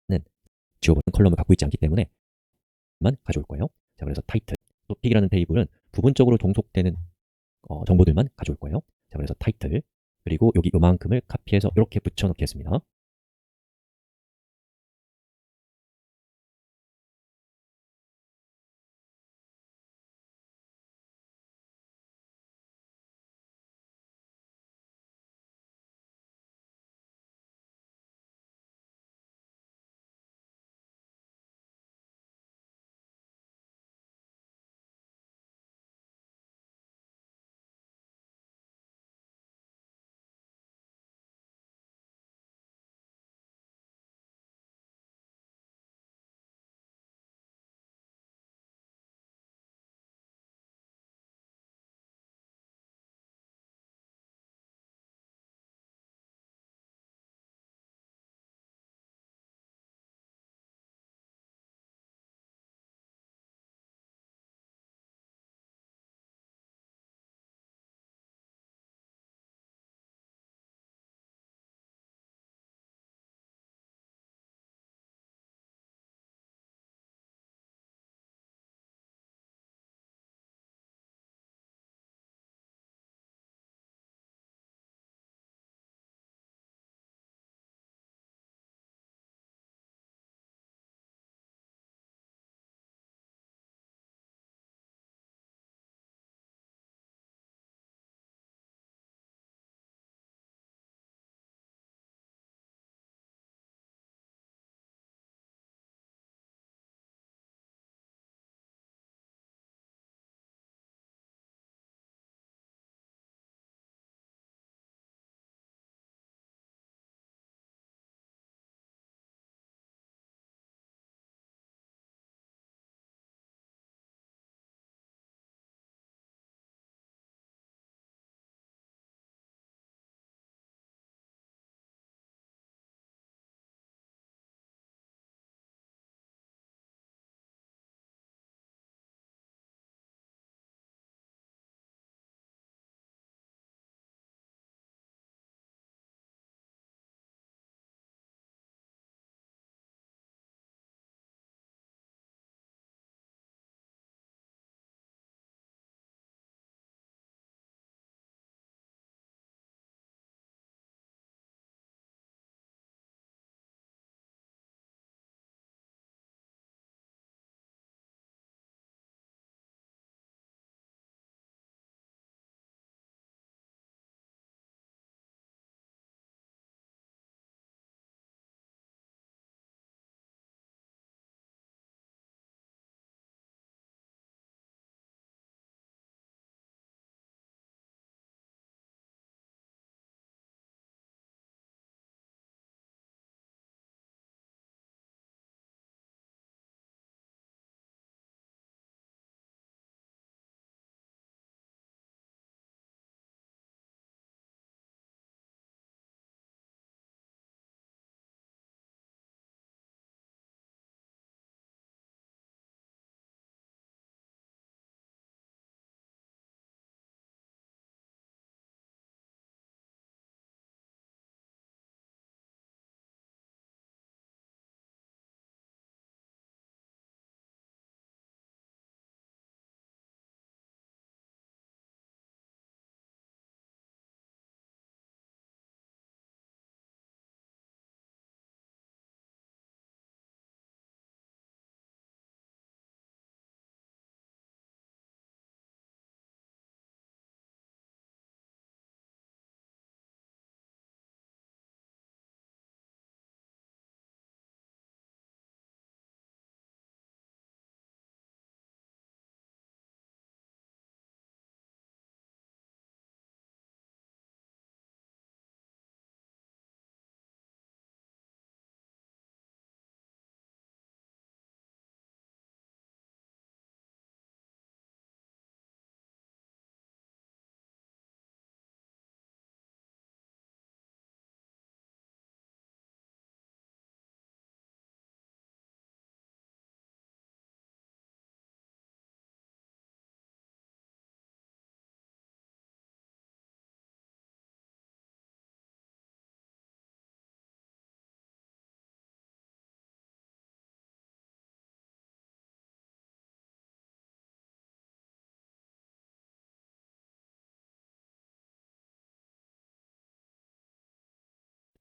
는 지워버린 컬럼을 갖고 있지 않기 때문에 만 가져올 거예요. 자, 그래서 타이틀, 토픽이라는 테이블은 부분적으로 종속되는 정보들만 가져올 거예요. 자, 그래서 타이틀, 그리고 여기 요만큼을 카피해서 이렇게 붙여 넣겠습니다.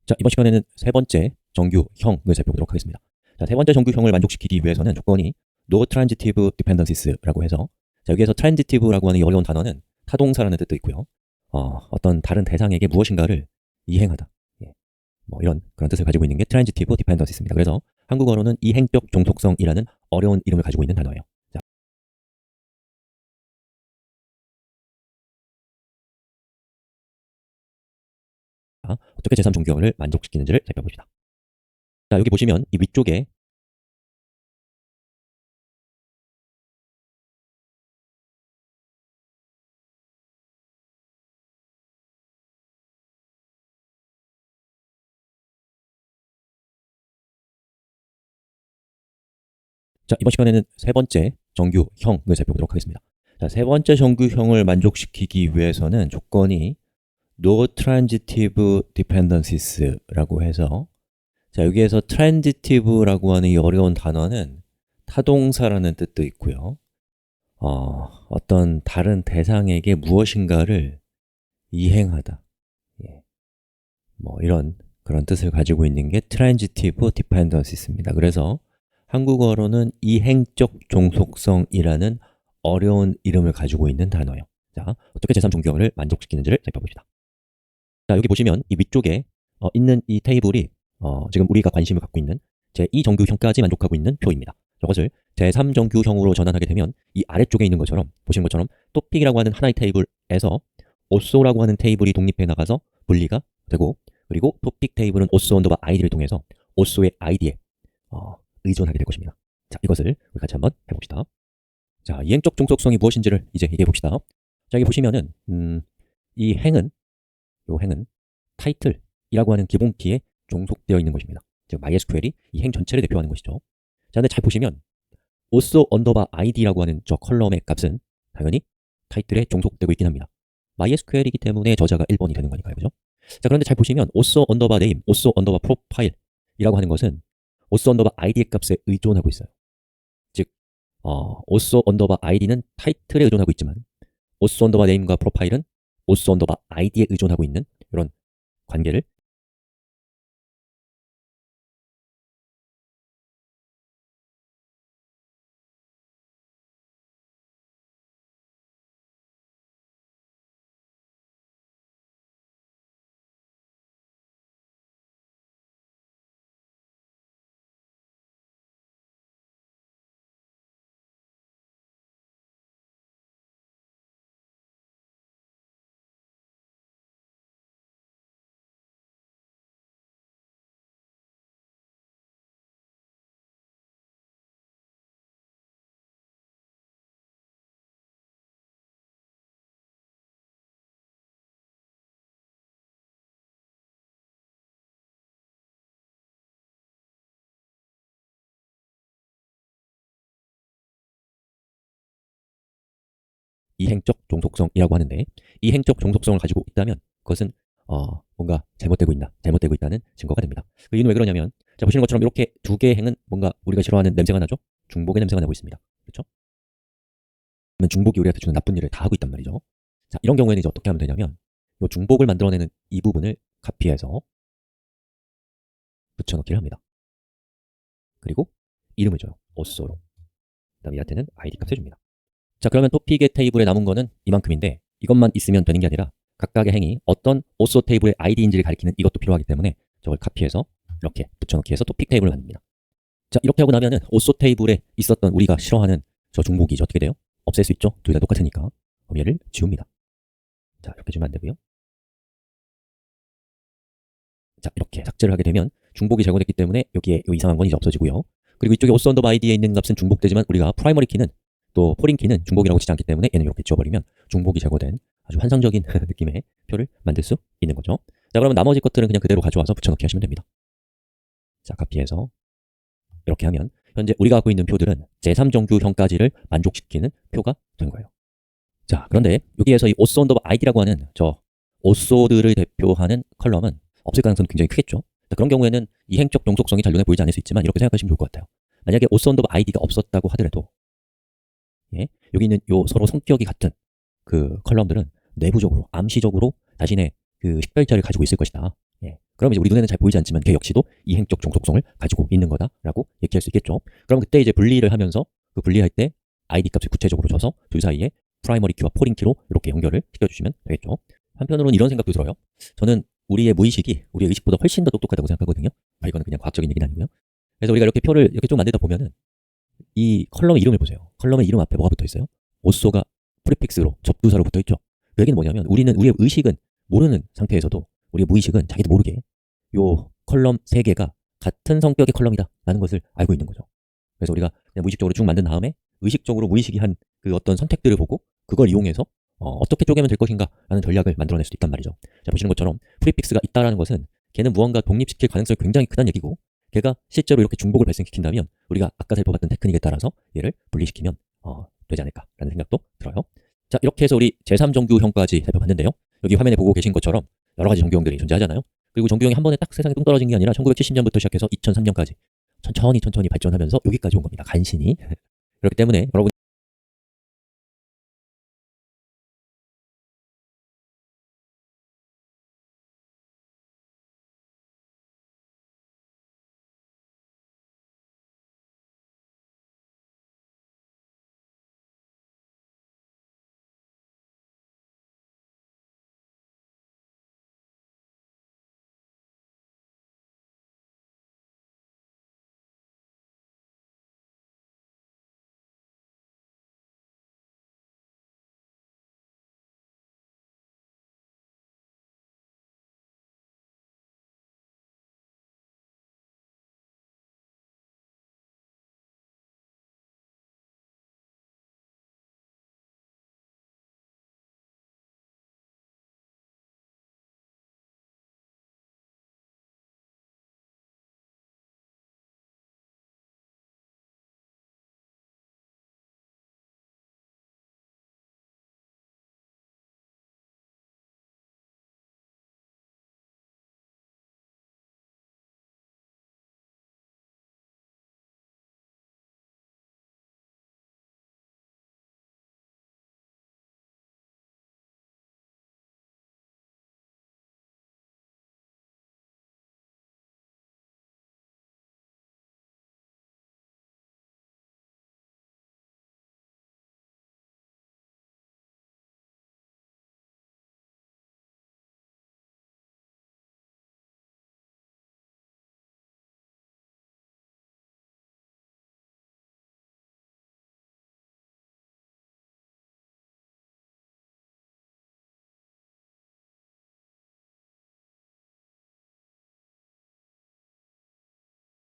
자, 이번 시간에는 세 번째 정규형을 살펴보도록 하겠습니다. 자, 세 번째 정규형을 만족시키기 위해서는 조건이 No Transitive Dependencies라고 해서, 자, 여기에서 Transitive라고 하는 이 어려운 단어는 타동사라는 뜻도 있고요. 어떤 다른 대상에게 무엇인가를 이행하다. 뭐 이런 그런 뜻을 가지고 있는 게 Transitive Dependencies입니다. 그래서 한국어로는 이행적 종속성이라는 어려운 이름을 가지고 있는 단어예요. 자, 어떻게 제3종교를 만족시키는지를 살펴봅시다. 자, 여기 보시면 이 위쪽에 자, 이번 시간에는 세 번째 정규형을 살펴보도록 하겠습니다. 자, 세 번째 정규형을 만족시키기 위해서는 조건이 No Transitive Dependencies라고 해서, 자, 여기에서 Transitive라고 하는 이 어려운 단어는 타동사라는 뜻도 있고요. 어떤 다른 대상에게 무엇인가를 이행하다. 뭐 이런 그런 뜻을 가지고 있는 게 Transitive Dependencies입니다. 그래서 한국어로는 이행적 종속성이라는 어려운 이름을 가지고 있는 단어예요. 자, 어떻게 제3종교를 만족시키는지를 살펴봅시다. 자, 여기 보시면 이 위쪽에 있는 이 테이블이 지금 우리가 관심을 갖고 있는 제2정규형까지 만족하고 있는 표입니다. 저것을 제3정규형으로 전환하게 되면 이 아래쪽에 있는 것처럼, 보시는 것처럼 토픽이라고 하는 하나의 테이블에서 OSO라고 하는 테이블이 독립해 나가서 분리가 되고, 그리고 토픽 테이블은 OSO 언더바 id를 통해서 OSO의 id에 의존하게 될 것입니다. 자, 이것을 우리 같이 한번 해봅시다. 자, 이행적 종속성이 무엇인지를 이제 얘기해 봅시다. 자, 여기 보시면은 이 행은, 요 행은 타이틀이라고 하는 기본키에 종속되어 있는 것입니다. 즉 MySQL이 이 행 전체를 대표하는 것이죠. 자, 근데 잘 보시면 OSO 언더바 id라고 하는 저 컬럼의 값은 당연히 타이틀에 종속되고 있긴 합니다. MySQL이기 때문에 저자가 1번이 되는 거니까요. 그죠? 자, 그런데 잘 보시면 OSO 언더바 name, OSO 언더바 profile이라고 하는 것은 OSO 언더바 id의 값에 의존하고 있어요. 즉, OSO 언더바 id는 타이틀에 의존하고 있지만 OSO 언더바 name과 profile은 OSO 언더바 id에 의존하고 있는 이런 관계를 이행적 종속성이라고 하는데, 이행적 종속성을 가지고 있다면 그것은 뭔가 잘못되고 있다는 증거가 됩니다. 그 이유는 왜 그러냐면, 자, 보시는 것처럼 이렇게 두 개의 행은 뭔가 우리가 싫어하는 냄새가 나죠? 중복의 냄새가 나고 있습니다. 그렇죠? 그러면 중복이 우리한테 주는 나쁜 일을 다 하고 있단 말이죠. 자, 이런 경우에는 이제 어떻게 하면 되냐면, 이 중복을 만들어내는 이 부분을 카피해서 붙여넣기를 합니다. 그리고 이름을 줘요. OSO로. 그 다음에 얘한테는 ID 값을 줍니다. 자, 그러면 토픽의 테이블에 남은 거는 이만큼인데, 이것만 있으면 되는 게 아니라 각각의 행이 어떤 OSO 테이블의 ID인지를 가리키는 이것도 필요하기 때문에 저걸 카피해서 이렇게 붙여넣기 해서 토픽 테이블을 만듭니다. 자, 이렇게 하고 나면은 OSO 테이블에 있었던 우리가 싫어하는 저 중복이 어떻게 돼요? 없앨 수 있죠? 둘 다 똑같으니까. 그럼 얘를 지웁니다. 자, 이렇게 주면 안 되고요. 자, 이렇게 삭제를 하게 되면 중복이 제거됐기 때문에 여기에 이 이상한 건 이제 없어지고요. 그리고 이쪽에 OSO 언더바 id에 있는 값은 중복되지만 우리가 프라이머리 키는 또 포린 키는 중복이라고 치지 않기 때문에 얘는 이렇게 지워버리면 중복이 제거된 아주 환상적인 느낌의 표를 만들 수 있는 거죠. 자, 그러면 나머지 것들은 그냥 그대로 가져와서 붙여넣기 하시면 됩니다. 자, 카피해서 이렇게 하면 현재 우리가 갖고 있는 표들은 제3정규형까지를 만족시키는 표가 된 거예요. 자, 그런데 여기에서 이 OSO 언더바 id라고 하는 저 OSO들을 대표하는 컬럼은 없을 가능성이 굉장히 크겠죠. 자, 그런 경우에는 이행적 종속성이 잘 눈에 보이지 않을 수 있지만 이렇게 생각하시면 좋을 것 같아요. 만약에 OSO 언더바 id가 없었다고 하더라도, 여기 있는 요 서로 성격이 같은 그 컬럼들은 내부적으로 암시적으로 자신의 그 식별자를 가지고 있을 것이다. 그럼 이제 우리 눈에는 잘 보이지 않지만 걔 역시도 이행적 종속성을 가지고 있는 거다라고 얘기할 수 있겠죠. 그럼 그때 이제 분리를 하면서 그 분리할 때 id 값을 구체적으로 줘서 둘 사이에 프라이머리 키와 포린 키로 이렇게 연결을 시켜주시면 되겠죠. 한편으로는 이런 생각도 들어요. 저는 우리의 무의식이 우리의 의식보다 훨씬 더 똑똑하다고 생각하거든요. 이거는 그냥 과학적인 얘기는 아니고요. 그래서 우리가 이렇게 표를 이렇게 좀 만들다 보면은 이 컬럼의 이름을 보세요. 컬럼의 이름 앞에 뭐가 붙어 있어요? 오쏘가 프리픽스로 접두사로 붙어 있죠. 그 얘기는 뭐냐면 우리의 의식은 모르는 상태에서도 우리의 무의식은 자기도 모르게 요 컬럼 3개가 같은 성격의 컬럼이다 라는 것을 알고 있는 거죠. 그래서 우리가 그냥 무의식적으로 쭉 만든 다음에 의식적으로 무의식이 한 그 어떤 선택들을 보고 그걸 이용해서 어떻게 쪼개면 될 것인가 라는 전략을 만들어낼 수도 있단 말이죠. 자, 보시는 것처럼 프리픽스가 있다라는 것은 걔는 무언가 독립시킬 가능성이 굉장히 크다는 얘기고 걔가 실제로 이렇게 중복을 발생시킨다면 우리가 아까 살펴봤던 테크닉에 따라서 얘를 분리시키면 되지 않을까라는 생각도 들어요. 자, 이렇게 해서 우리 제3정규형까지 살펴봤는데요. 여기 화면에 보고 계신 것처럼 여러 가지 정규형들이 존재하잖아요. 그리고 정규형이 한 번에 딱 세상에 뚱 떨어진 게 아니라 1970년부터 시작해서 2003년까지 천천히 발전하면서 여기까지 온 겁니다. 간신히. 그렇기 때문에 여러분